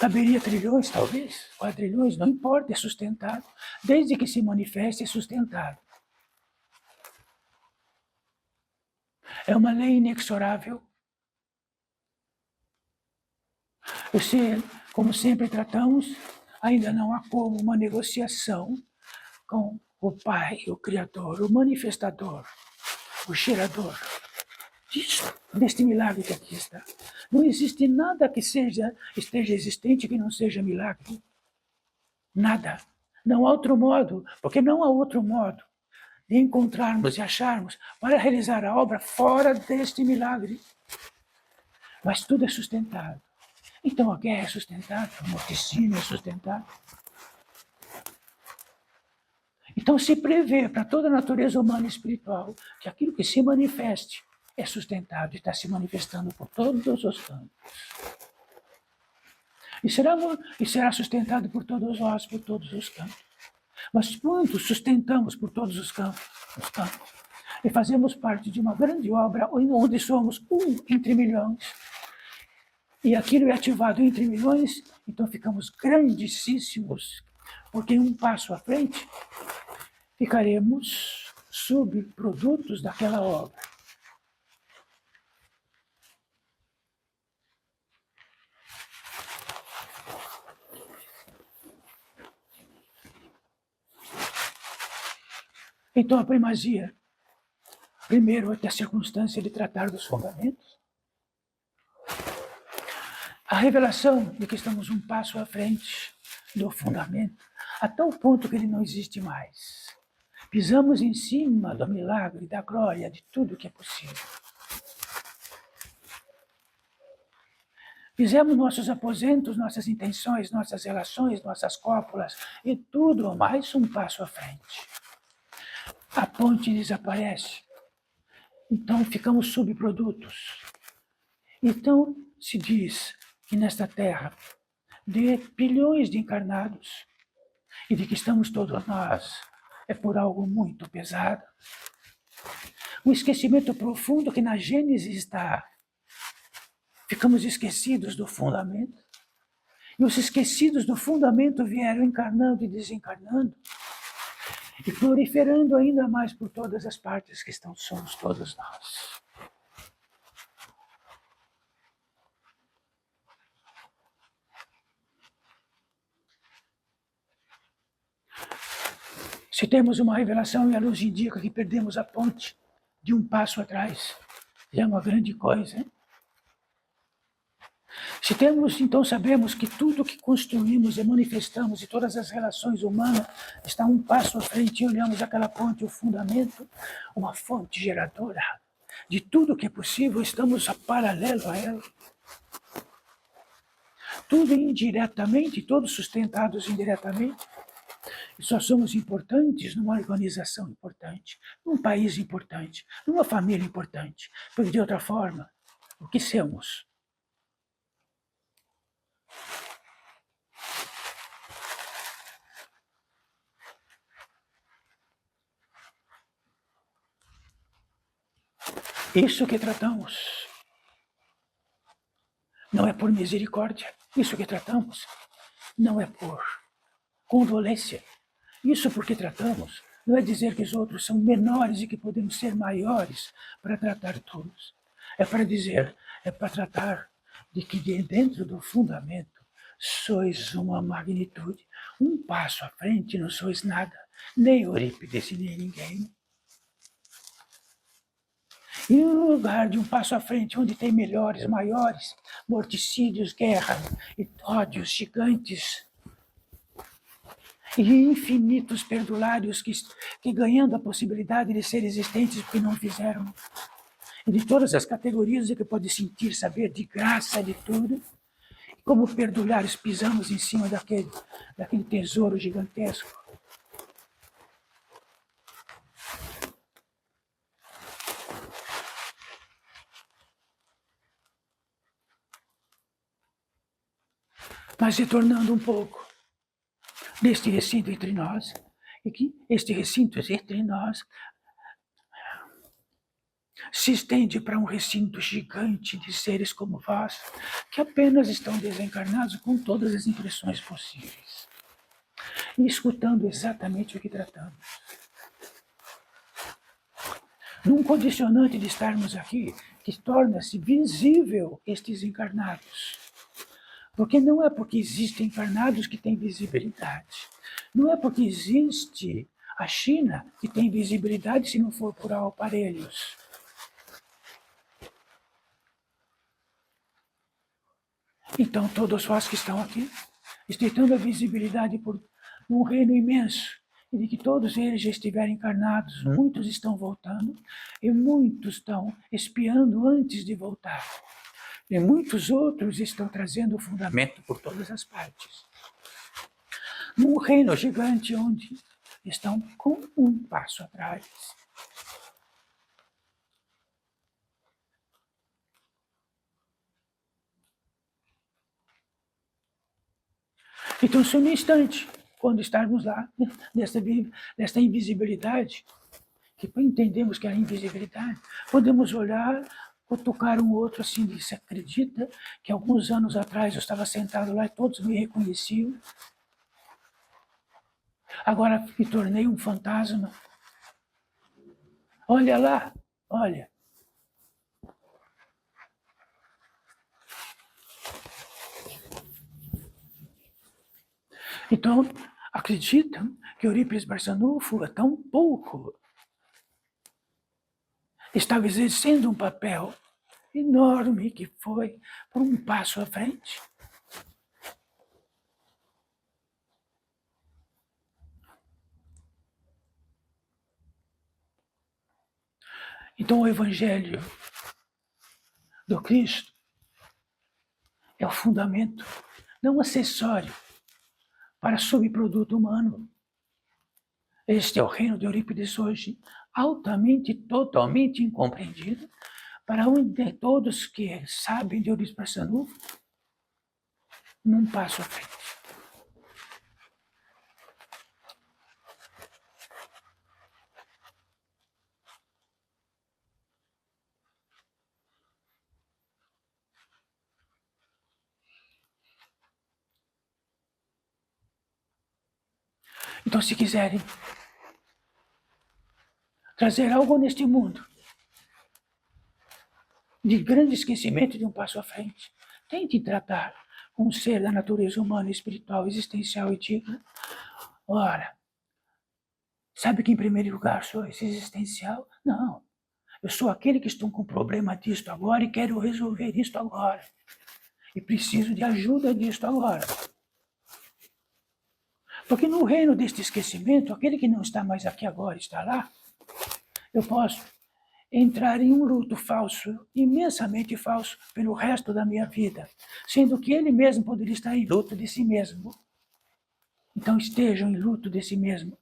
B: caberia trilhões, talvez, quadrilhões, não importa, é sustentado. Desde que se manifeste, é sustentado. É uma lei inexorável. Como sempre tratamos, ainda não há como uma negociação com o Pai, o Criador, o manifestador, o gerador deste milagre que aqui está. Não existe nada que esteja existente que não seja milagre. Nada. Não há outro modo, porque não há outro modo de encontrarmos e acharmos para realizar a obra fora deste milagre. Mas tudo é sustentado. Então a guerra é sustentada, o morticínio é sustentado. Então se prevê para toda a natureza humana e espiritual que aquilo que se manifeste é sustentado e está se manifestando por todos os campos. E será sustentado por todos nós, por todos os campos. Mas quando sustentamos por todos os campos, e fazemos parte de uma grande obra onde somos um entre milhões, e aquilo é ativado entre milhões, então ficamos grandíssimos, porque em um passo à frente ficaremos subprodutos daquela obra. Então a primazia, primeiro até a circunstância de tratar dos fundamentos, a revelação de que estamos um passo à frente do fundamento, a tal ponto que ele não existe mais. Pisamos em cima do milagre, da glória, de tudo que é possível. Fizemos nossos aposentos, nossas intenções, nossas relações, nossas cópulas e tudo mais um passo à frente. A ponte desaparece. Então ficamos subprodutos. Então se diz que nesta terra, de bilhões de encarnados, e de que estamos todos nós, é por algo muito pesado. Um esquecimento profundo que na Gênese está. ficamos esquecidos do fundamento. E os esquecidos do fundamento vieram encarnando e desencarnando, e proliferando ainda mais por todas as partes que somos todos nós. Se temos uma revelação e a luz indica que perdemos a ponte de um passo atrás, já é uma grande coisa, hein? Se temos, então sabemos que tudo que construímos e manifestamos e todas as relações humanas está um passo à frente e olhamos aquela ponte, o fundamento, uma fonte geradora de tudo que é possível, estamos a paralelo a ela. Tudo indiretamente, todos sustentados indiretamente. E só somos importantes numa organização importante, num país importante, numa família importante. Porque de outra forma, o que somos? Isso que tratamos não é por misericórdia. Isso que tratamos não é por condolência. Isso porque tratamos não é dizer que os outros são menores e que podemos ser maiores para tratar todos. É para dizer, é para tratar de que dentro do fundamento sois uma magnitude. Um passo à frente não sois nada, nem Eurípides nem ninguém. E no lugar de um passo à frente, onde tem melhores, maiores, morticídios, guerra e ódios gigantes, e infinitos perdulários que ganhando a possibilidade de ser existentes porque não fizeram, e de todas as categorias que pode sentir, saber de graça de tudo, e como perdulários pisamos em cima daquele tesouro gigantesco. Mas retornando um pouco deste recinto entre nós, e que este recinto entre nós se estende para um recinto gigante de seres como vós, que apenas estão desencarnados com todas as impressões possíveis, e escutando exatamente o que tratamos. Num condicionante de estarmos aqui, que torna-se visível estes encarnados. Porque não é porque existem encarnados que têm visibilidade. Não é porque existe a China que tem visibilidade se não for por aparelhos. Então, todos vós que estão aqui, estreitando a visibilidade por um reino imenso, e de que todos eles já estiverem encarnados, muitos estão voltando, e muitos estão espiando antes de voltar. E muitos outros estão trazendo o fundamento por todas as partes. Num reino gigante onde estão com um passo atrás. Então, se um instante, quando estarmos lá, nesta invisibilidade, que entendemos que é a invisibilidade, podemos olhar ou tocar um outro assim, se acredita que alguns anos atrás eu estava sentado lá e todos me reconheciam. Agora me tornei um fantasma. Olha lá, olha. Então, acreditam que Eurípides Barçanufo é tão pouco. Estava exercendo um papel enorme que foi por um passo à frente. Então, o Evangelho do Cristo é o fundamento, não acessório, para subproduto humano. Este é o reino de Eurípides hoje, altamente, totalmente incompreendido, para onde todos que sabem de Eurípides Barçanufo não passam à frente. Então, se quiserem trazer algo neste mundo de grande esquecimento de um passo à frente, tente tratar com um ser da natureza humana, espiritual, existencial e digna. Ora, sabe que em primeiro lugar sou esse existencial? Não. Eu sou aquele que estou com problema disto agora e quero resolver isto agora. E preciso de ajuda disto agora. Porque no reino deste esquecimento, aquele que não está mais aqui agora está lá, eu posso entrar em um luto falso, imensamente falso, pelo resto da minha vida, sendo que ele mesmo poderia estar em luto de si mesmo. Então estejam em luto de si mesmo.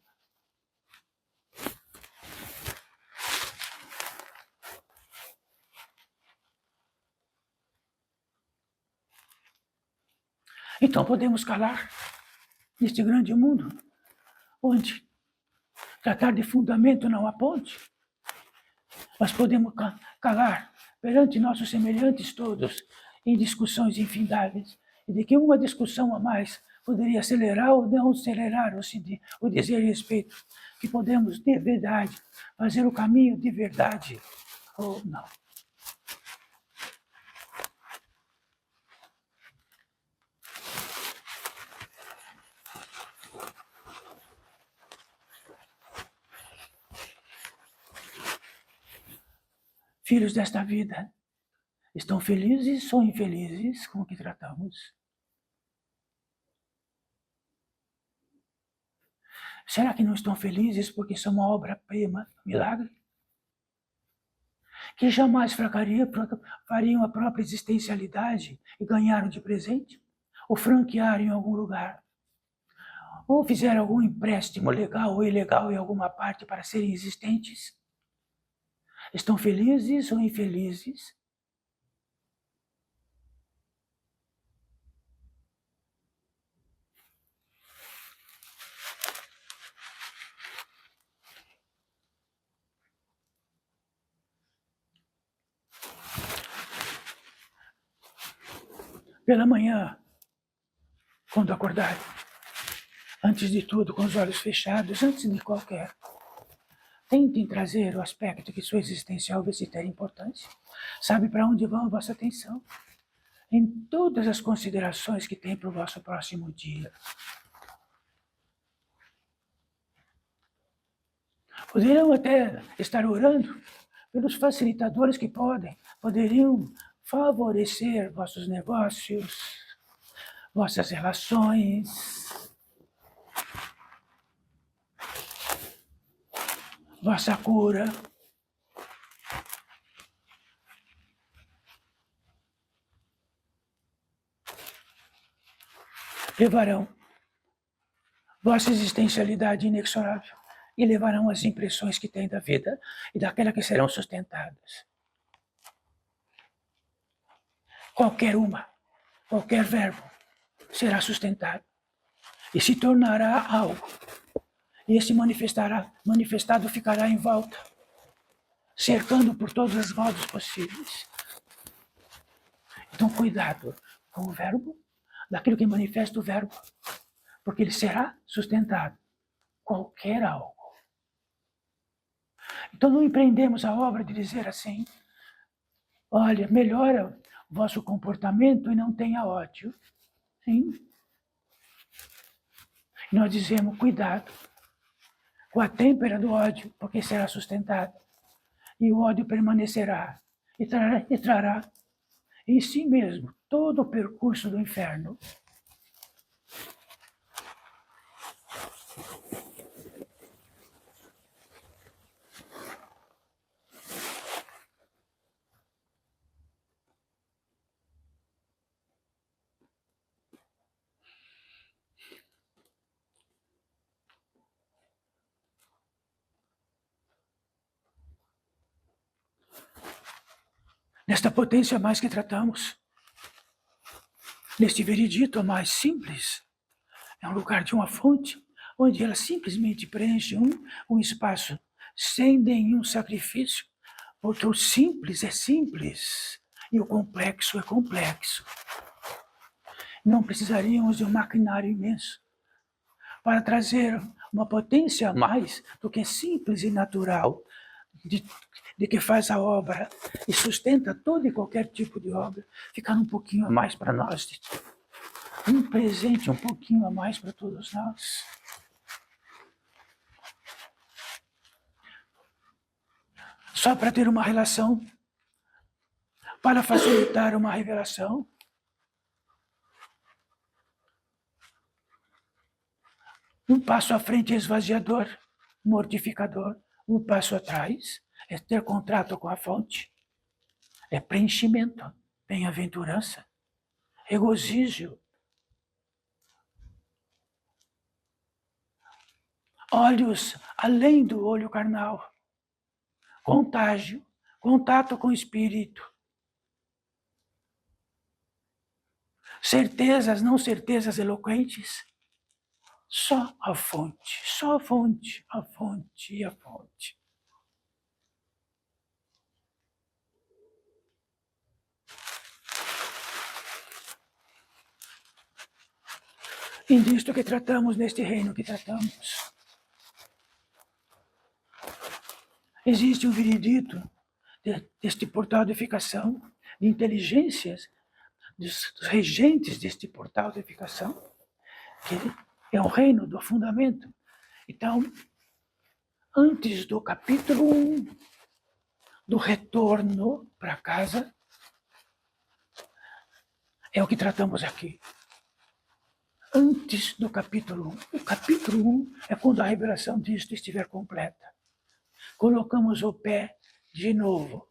B: Então podemos calar neste grande mundo, onde tratar de fundamento não há ponte, mas podemos calar perante nossos semelhantes todos em discussões infindáveis, e de que uma discussão a mais poderia acelerar ou não acelerar o dizer respeito, que podemos de verdade fazer o caminho de verdade ou não. Filhos desta vida, estão felizes ou infelizes com o que tratamos? Será que não estão felizes porque são uma obra-prima, milagre? Que jamais fariam a própria existencialidade e ganharam de presente? Ou franquearam em algum lugar? Ou fizeram algum empréstimo legal ou ilegal em alguma parte para serem existentes? Estão felizes ou infelizes? Pela manhã, quando acordar, antes de tudo, com os olhos fechados, antes de qualquer, tentem trazer o aspecto que sua existencial vê se ter importância. Sabe para onde vão a vossa atenção? Em todas as considerações que tem para o vosso próximo dia. Poderiam até estar orando pelos facilitadores que poderiam favorecer vossos negócios, vossas relações, vossa cura. Levarão vossa existencialidade inexorável e levarão as impressões que têm da vida e daquela que serão sustentadas. Qualquer verbo será sustentado e se tornará algo. E esse manifestado ficará em volta, cercando por todos os modos possíveis. Então, cuidado com o verbo, daquilo que manifesta o verbo, porque ele será sustentado, qualquer algo. Então, não empreendemos a obra de dizer assim, olha, melhora o vosso comportamento e não tenha ódio. Sim. E nós dizemos, cuidado com a têmpera do ódio, porque será sustentado. E o ódio permanecerá e trará em si mesmo todo o percurso do inferno. Nesta potência mais que tratamos, neste veredito mais simples, é um lugar de uma fonte, onde ela simplesmente preenche um espaço sem nenhum sacrifício, porque o simples é simples e o complexo é complexo. Não precisaríamos de um maquinário imenso para trazer uma potência a mais do que é simples e natural, de que faz a obra e sustenta todo e qualquer tipo de obra, ficar um pouquinho a mais para nós, um presente um pouquinho a mais para todos nós. Só para ter uma relação, para facilitar uma revelação. Um passo à frente é esvaziador, mortificador. Um passo atrás é ter contrato com a fonte. É preenchimento, bem-aventurança, regozijo. Olhos além do olho carnal. Contágio, contato com o espírito. Certezas, não certezas eloquentes. Só a fonte, só a fonte, a fonte e a fonte. E disto que tratamos, neste reino que tratamos. Existe um veredito deste portal de edificação, de inteligências, dos regentes deste portal de edificação, que é o reino do fundamento. Então, antes do capítulo 1, do retorno para casa, é o que tratamos aqui. Antes do capítulo 1. O capítulo 1 é quando a revelação disto estiver completa. Colocamos o pé de novo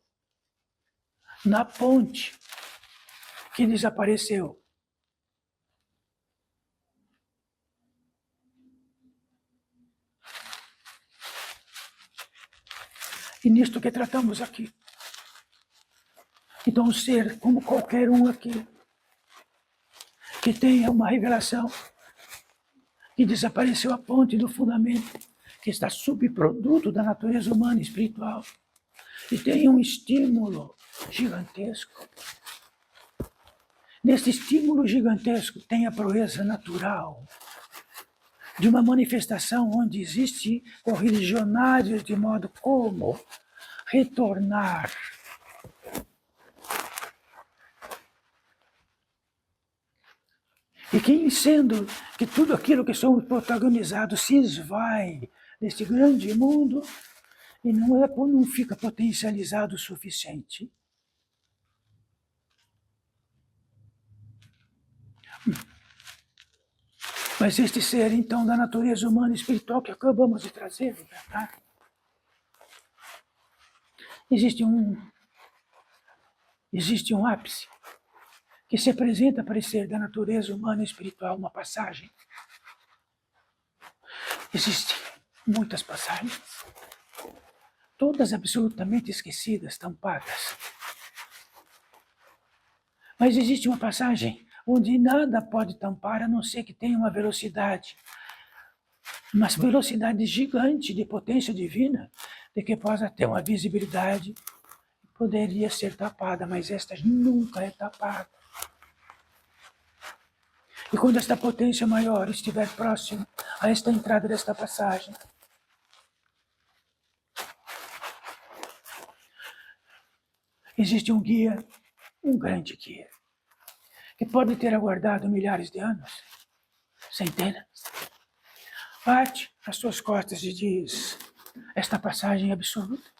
B: na ponte que desapareceu. E nisto que tratamos aqui. Então, ser como qualquer um aqui, que tenha uma revelação, que desapareceu a ponte do fundamento, que está subproduto da natureza humana e espiritual, e tem um estímulo gigantesco. Nesse estímulo gigantesco tem a proeza natural de uma manifestação onde existem correligionários de modo como retornar. E quem sendo que tudo aquilo que somos protagonizados se esvai nesse grande mundo e não fica potencializado o suficiente. Mas este ser, então, da natureza humana e espiritual que acabamos de trazer, verdade? Existe um ápice que se apresenta para esse ser da natureza humana e espiritual, uma passagem. Existem muitas passagens, todas absolutamente esquecidas, tampadas. Mas existe uma passagem onde nada pode tampar, a não ser que tenha uma velocidade gigante de potência divina, de que possa ter uma visibilidade, poderia ser tapada, mas esta nunca é tapada. E quando esta potência maior estiver próxima a esta entrada desta passagem, existe um guia, um grande guia, que pode ter aguardado milhares de anos, centenas. Bate as suas costas e diz: esta passagem é absoluta.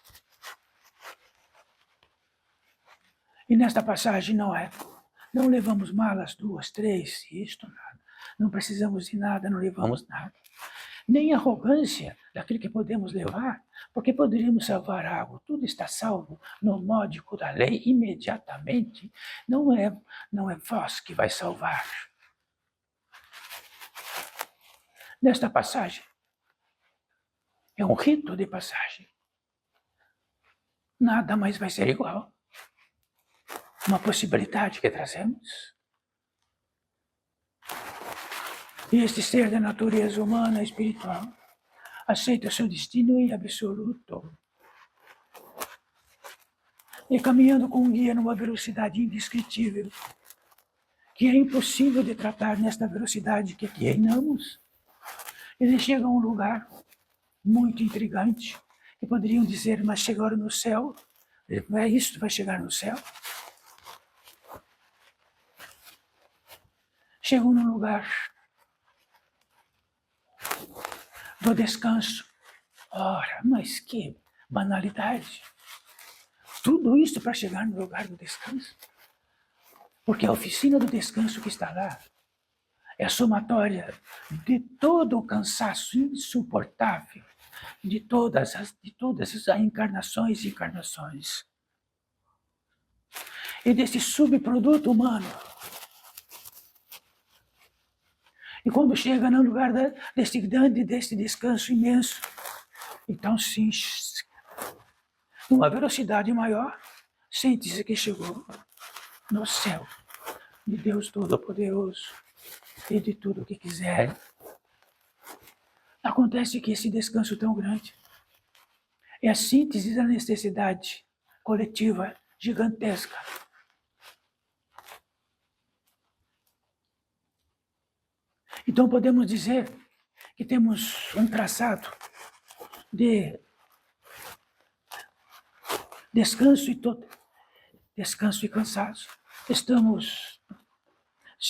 B: E nesta passagem não levamos malas 2, 3, isto, nada. Não precisamos de nada, não levamos nada. Nem arrogância daquilo que podemos levar, porque poderíamos salvar algo. Tudo está salvo no módico da lei imediatamente. Não é vós que vai salvar. Nesta passagem, é um rito de passagem. Nada mais vai ser igual. Uma possibilidade que trazemos. E este ser da natureza humana e espiritual aceita seu destino em absoluto. E caminhando com um guia numa velocidade indescritível, que é impossível de tratar nesta velocidade que aqui reinamos. Eles chegam a um lugar muito intrigante, que poderiam dizer, mas chegaram no céu. Não é isso que vai chegar no céu? Chegam num lugar do descanso. Ora, mas que banalidade. Tudo isso para chegar no lugar do descanso. Porque a oficina do descanso que está lá é a somatória de todo o cansaço insuportável de todas as encarnações e encarnações. E desse subproduto humano. E quando chega no lugar desse grande, desse descanso imenso, então sim, numa velocidade maior, sente-se que chegou no céu de Deus Todo-Poderoso e de tudo o que quiser. Acontece que esse descanso tão grande é a síntese da necessidade coletiva gigantesca. Então podemos dizer que temos um traçado de descanso e cansaço. Estamos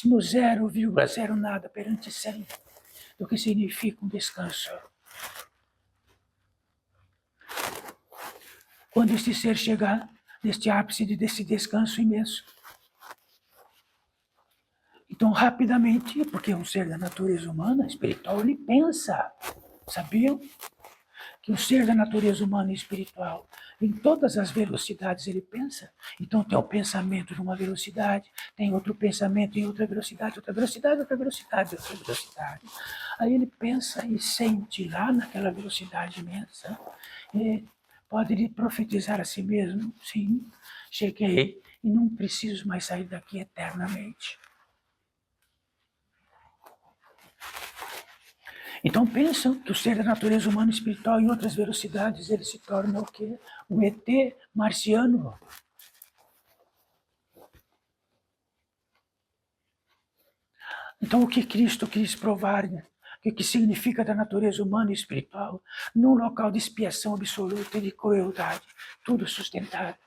B: no 0,0 nada perante 100 do que significa um descanso. Quando este ser chegar neste ápice desse descanso imenso, então rapidamente, porque é um ser da natureza humana, espiritual, ele pensa. Sabiam que o ser da natureza humana e espiritual, em todas as velocidades ele pensa? Então tem o pensamento numa velocidade, tem outro pensamento em outra velocidade, outra velocidade, outra velocidade, outra velocidade. Aí ele pensa e sente lá naquela velocidade imensa. E pode ele profetizar a si mesmo, sim, cheguei e não preciso mais sair daqui eternamente. Então pensam que o ser da natureza humana e espiritual em outras velocidades ele se torna o quê? Um ET marciano. Então o que Cristo quis provar, né? O que significa da natureza humana e espiritual num local de expiação absoluta e de crueldade, tudo sustentado.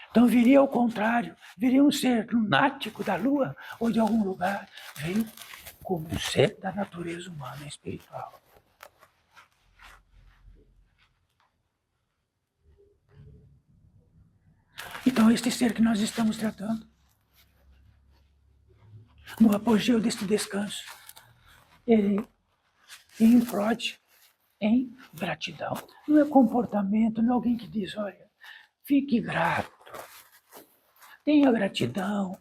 B: Então viria ao contrário, viria um ser lunático da Lua ou de algum lugar, veio como um ser da natureza humana e espiritual. Então este ser que nós estamos tratando, no apogeu deste descanso, ele implode em gratidão. Não é comportamento, não é alguém que diz, olha, fique grato, tenha gratidão,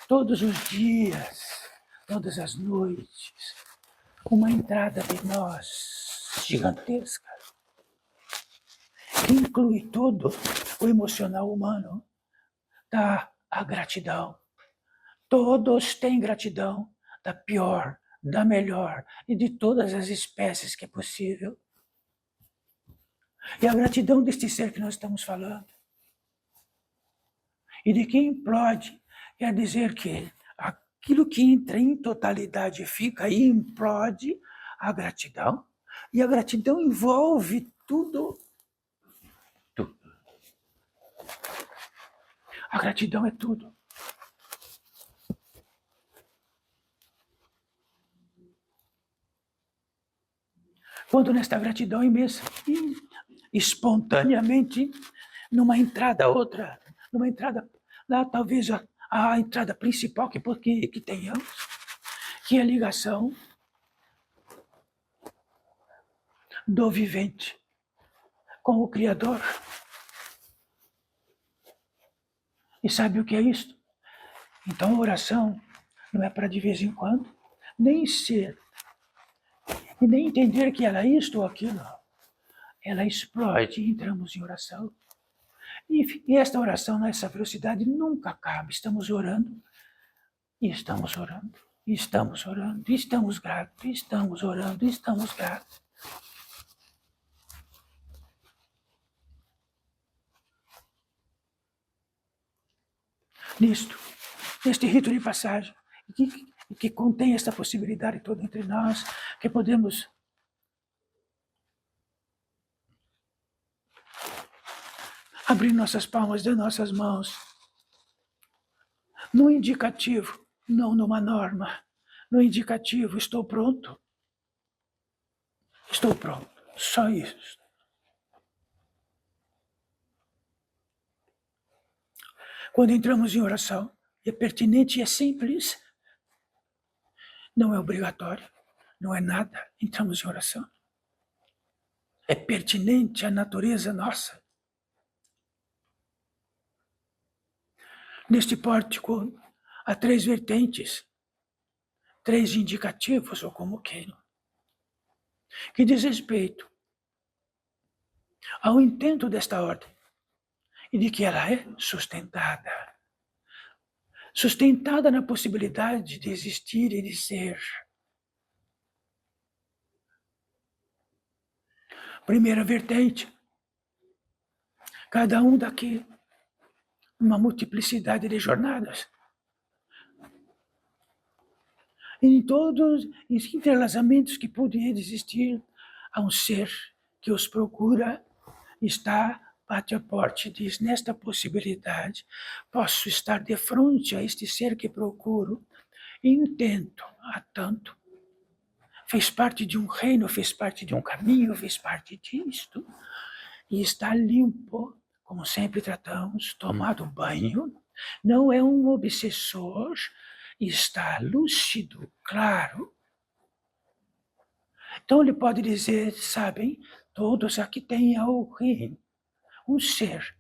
B: todos os dias, todas as noites, uma entrada de nós gigantesca, que inclui todo o emocional humano, dá a gratidão. Todos têm gratidão, da pior, da melhor e de todas as espécies que é possível. E a gratidão deste ser que nós estamos falando. E de que implode, quer dizer que aquilo que entra em totalidade fica e implode a gratidão. E a gratidão envolve tudo. Tudo. A gratidão é tudo. Quando nesta gratidão imensa, espontaneamente, numa entrada outra, numa entrada, lá talvez a entrada principal que tenhamos, que é a ligação do vivente com o Criador. E sabe o que é isso? Então a oração não é para de vez em quando, nem ser, e nem entender que ela é isto ou aquilo. Ela explode e entramos em oração. E esta oração, nessa velocidade, nunca acaba. Estamos orando, e estamos orando, e estamos orando, e estamos gratos, e estamos orando, e estamos gratos. Nisto, neste rito de passagem, e que contém esta possibilidade toda entre nós, que podemos abrir nossas palmas de nossas mãos no indicativo, não numa norma. No indicativo, estou pronto. Estou pronto. Só isso. Quando entramos em oração, é pertinente e é simples, não é obrigatório, não é nada, entramos em oração. É pertinente à natureza nossa. Neste pórtico, há 3 vertentes, 3 indicativos, ou como queiram, que diz respeito ao intento desta ordem e de que ela é sustentada. Sustentada na possibilidade de existir e de ser. Primeira vertente, cada um daqui, uma multiplicidade de jornadas. Em todos os entrelaçamentos que podem existir, há um ser que os procura, está, bate a porta e diz, nesta possibilidade, posso estar de frente a este ser que procuro, e intento, há tanto, fez parte de um reino, fez parte de um caminho, fez parte disto, e está limpo, como sempre tratamos, tomado banho, não é um obsessor, está lúcido, claro. Então ele pode dizer, sabem, todos aqui têm alguém, um ser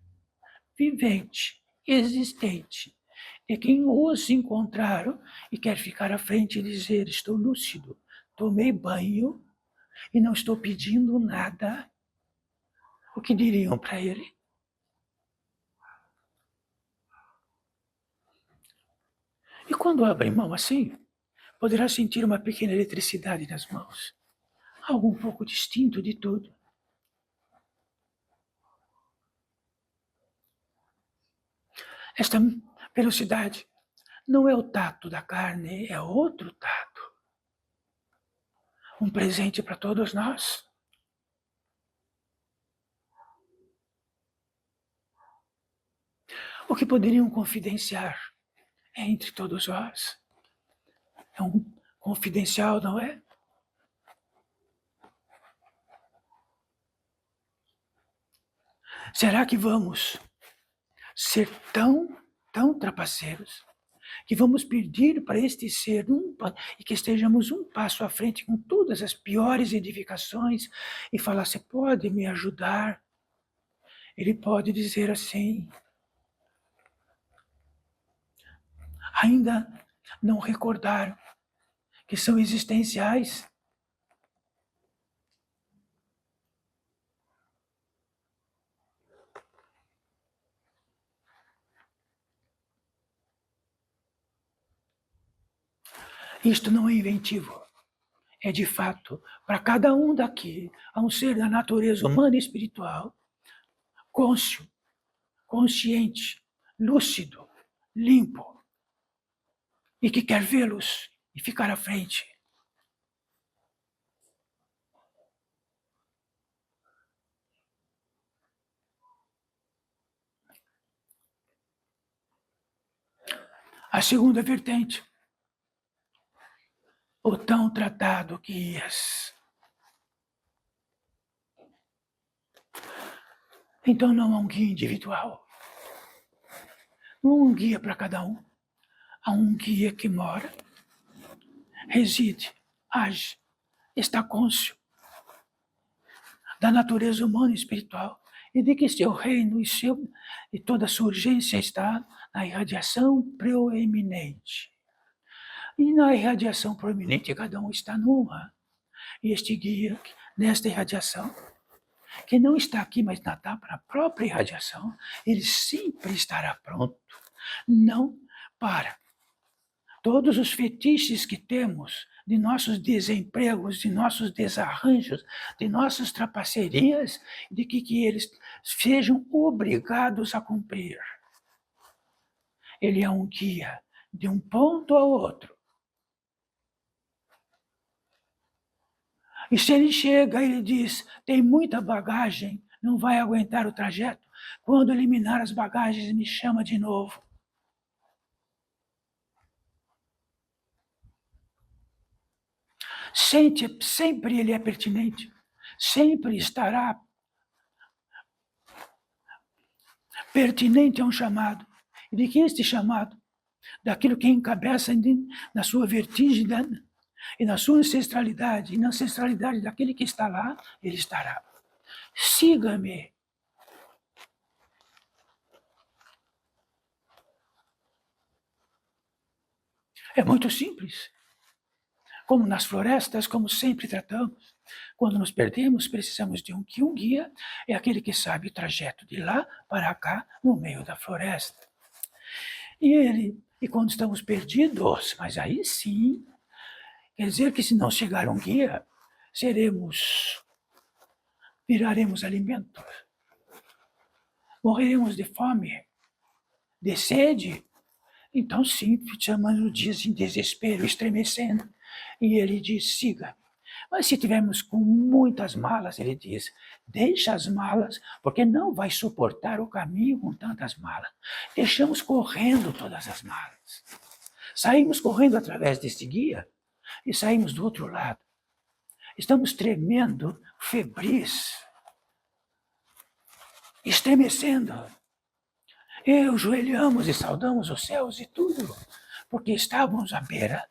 B: vivente, existente, e quem os encontraram e quer ficar à frente e dizer, estou lúcido, tomei banho e não estou pedindo nada, o que diriam para ele? E quando abre mão assim, poderá sentir uma pequena eletricidade nas mãos, algo um pouco distinto de tudo. Esta velocidade não é o tato da carne, é outro tato. Um presente para todos nós. O que poderiam confidenciar é entre todos nós. É um confidencial, não é? Será que vamos ser tão trapaceiros que vamos pedir para este ser e que estejamos um passo à frente com todas as piores edificações e falar, você pode me ajudar? Ele pode dizer assim, ainda não recordaram que são existenciais? Isto não é inventivo. É de fato, para cada um daqui, há um ser da natureza humana e espiritual, cônscio, consciente, lúcido, limpo, e que quer vê-los e ficar à frente. A segunda vertente, o tão tratado guias. Então não há um guia individual. Não há um guia para cada um. Há um guia que mora, reside, age, está cônscio da natureza humana e espiritual e de que seu reino e toda a sua urgência está na irradiação proeminente. E na irradiação proeminente cada um está numa. E este guia, nesta irradiação, que não está aqui, mas na própria irradiação, ele sempre estará pronto. Não para todos os fetiches que temos de nossos desempregos, de nossos desarranjos, de nossas trapacerias, de que eles sejam obrigados a cumprir. Ele é um guia de um ponto ao outro, E se ele chega e ele diz, tem muita bagagem, não vai aguentar o trajeto, quando eliminar as bagagens, me chama de novo. Sempre ele é pertinente, sempre estará pertinente a um chamado. E de que este chamado? Daquilo que encabeça na sua vertigem e na sua ancestralidade, e na ancestralidade daquele que está lá, ele estará. Siga-me. É muito simples. Como nas florestas, como sempre tratamos. Quando nos perdemos, precisamos de um guia, é aquele que sabe o trajeto de lá para cá, no meio da floresta. E quando estamos perdidos, mas aí sim, quer dizer que se não chegar um guia, viraremos alimento. Morreremos de fome, de sede. Então sim, chamando dias em desespero, estremecendo. E ele diz, siga. Mas se tivermos com muitas malas, ele diz, deixa as malas, porque não vai suportar o caminho com tantas malas. Deixamos correndo todas as malas. Saímos correndo através deste guia e saímos do outro lado. Estamos tremendo, febris, estremecendo. E ajoelhamos e saudamos os céus e tudo, porque estávamos à beira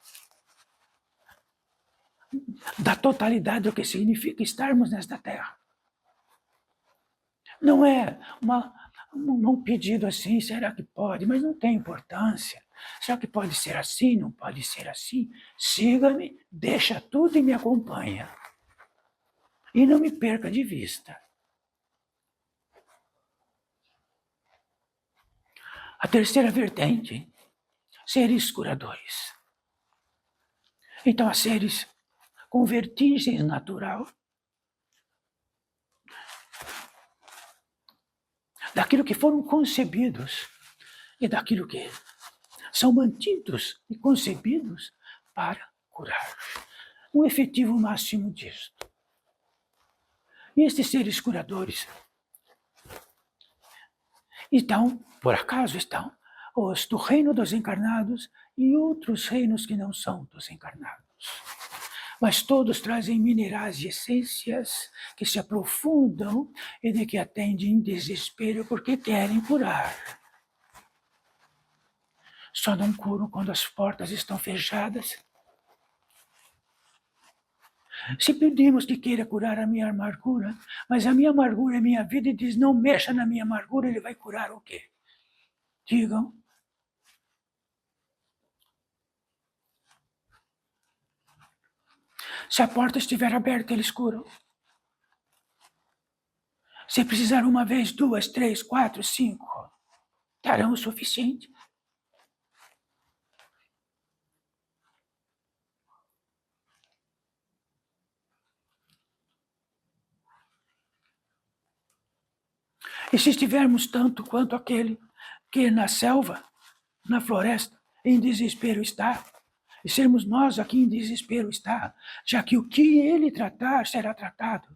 B: da totalidade do que significa estarmos nesta terra. Não é um pedido assim, será que pode? Mas não tem importância. Será que pode ser assim? Não pode ser assim? Siga-me, deixa tudo e me acompanha. E não me perca de vista. A terceira vertente, seres curadores. Então, há seres com vertigens natural, daquilo que foram concebidos e daquilo que são mantidos e concebidos para curar. Um efetivo máximo disto. E estes seres curadores estão, por acaso estão, os do reino dos encarnados e outros reinos que não são dos encarnados. Mas todos trazem minerais e essências que se aprofundam e de que atendem em desespero porque querem curar. Só não curam quando as portas estão fechadas. Se pedimos que queira curar a minha amargura, mas a minha amargura é minha vida e diz, não mexa na minha amargura, ele vai curar o quê? Digam. Se a porta estiver aberta, eles curam. Se precisar uma vez, 2, 3, 4, 5, darão o suficiente. E se estivermos tanto quanto aquele que na selva, na floresta, em desespero está, e sermos nós aqui em desespero está, já que o que ele tratar será tratado.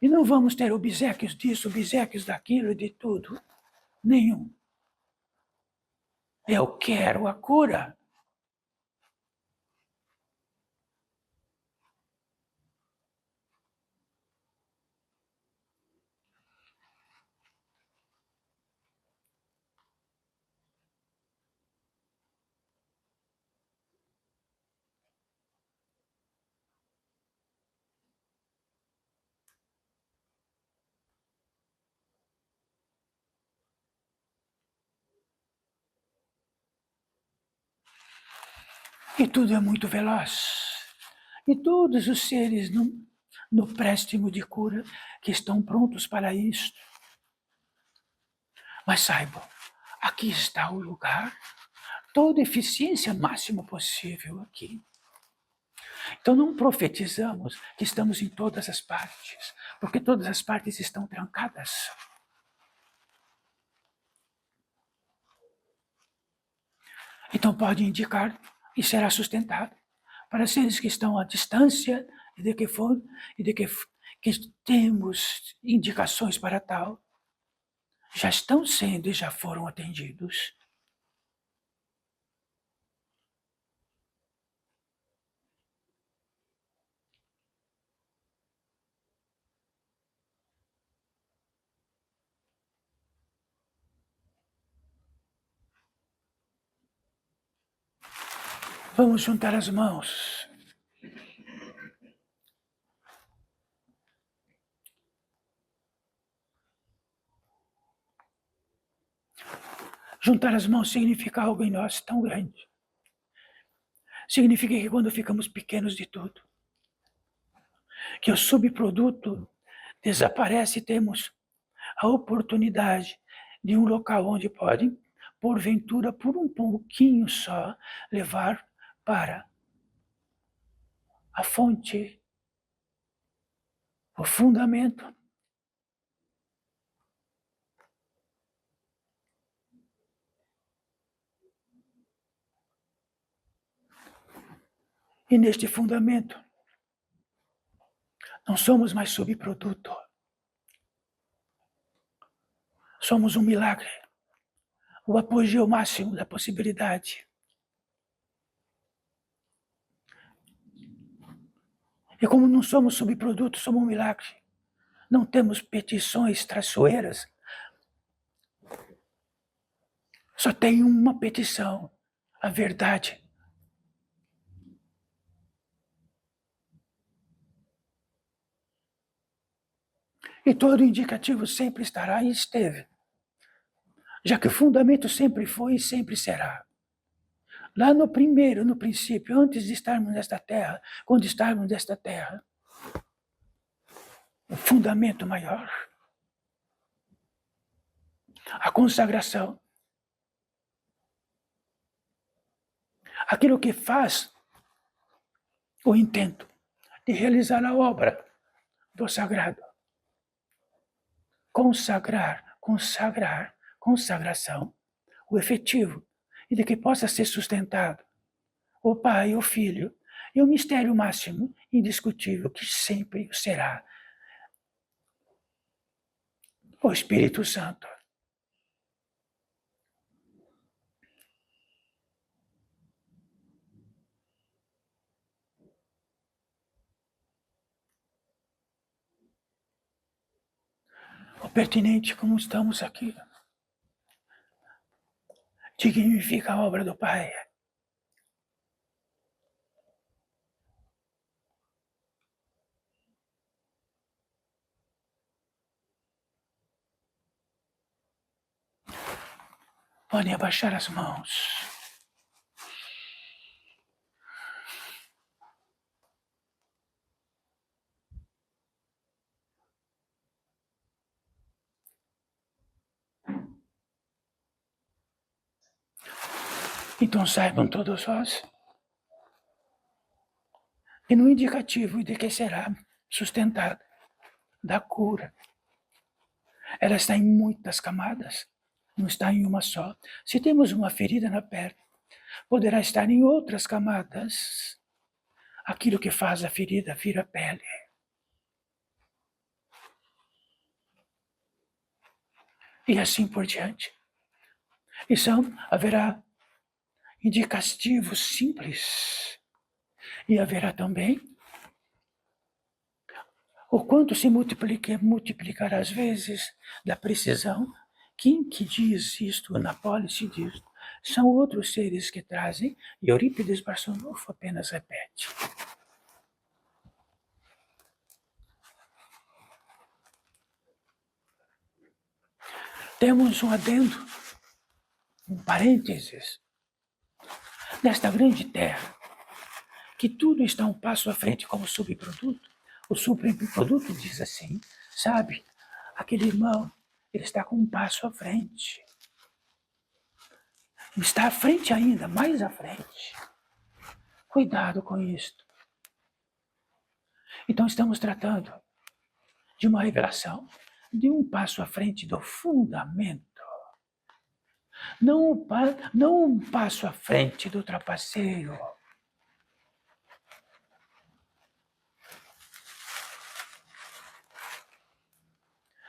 B: E não vamos ter obséquios disso, obséquios daquilo e de tudo. Nenhum. Eu quero a cura. E tudo é muito veloz. E todos os seres no préstimo de cura que estão prontos para isto. Mas saibam, aqui está o lugar, toda eficiência máxima possível aqui. Então não profetizamos que estamos em todas as partes, porque todas as partes estão trancadas. Então pode indicar e será sustentado para seres que estão à distância e de que temos indicações para tal, já estão sendo e já foram atendidos. Vamos juntar as mãos. Juntar as mãos significa algo em nós tão grande. Significa que quando ficamos pequenos de tudo, que o subproduto desaparece e temos a oportunidade de um local onde podem, porventura, por um pouquinho só, levar para a fonte, o fundamento. E neste fundamento, não somos mais subproduto. Somos um milagre, o apogeu máximo da possibilidade. E como não somos subproduto, somos um milagre. Não temos petições traiçoeiras. Só tem uma petição, a verdade. E todo indicativo sempre estará e esteve, já que o fundamento sempre foi e sempre será. Lá no princípio, antes de estarmos nesta terra, quando estarmos nesta terra, o fundamento maior, a consagração, aquilo que faz o intento de realizar a obra do sagrado. Consagração, o efetivo, e de que possa ser sustentado o Pai, o Filho, e o mistério máximo, indiscutível, que sempre será o Espírito Santo. O pertinente, como estamos aqui, dignifica a obra do Pai. Podem abaixar as mãos. Então saibam todos vós que no indicativo de que será sustentada da cura, ela está em muitas camadas, não está em uma só. Se temos uma ferida na perna, poderá estar em outras camadas. Aquilo que faz a ferida vir a pele. E assim por diante. Haverá indicativos simples. E haverá também o quanto se multiplicará as vezes da precisão. Quem que diz isto na pólice diz? São outros seres que trazem, e Eurípides Barçanufo apenas repete. Temos um adendo, um parênteses, nesta grande terra, que tudo está um passo à frente como subproduto. O subproduto diz assim, sabe, aquele irmão, ele está com um passo à frente. Está à frente ainda, mais à frente. Cuidado com isto. Então estamos tratando de uma revelação, de um passo à frente do fundamento. Não um passo à frente do trapaceiro.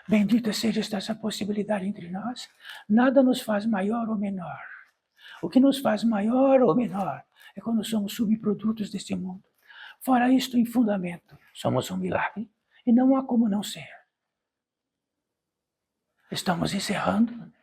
B: Bendita seja essa possibilidade entre nós. Nada nos faz maior ou menor. O que nos faz maior ou menor é quando somos subprodutos deste mundo. Fora isto, em fundamento, somos um milagre e não há como não ser. Estamos encerrando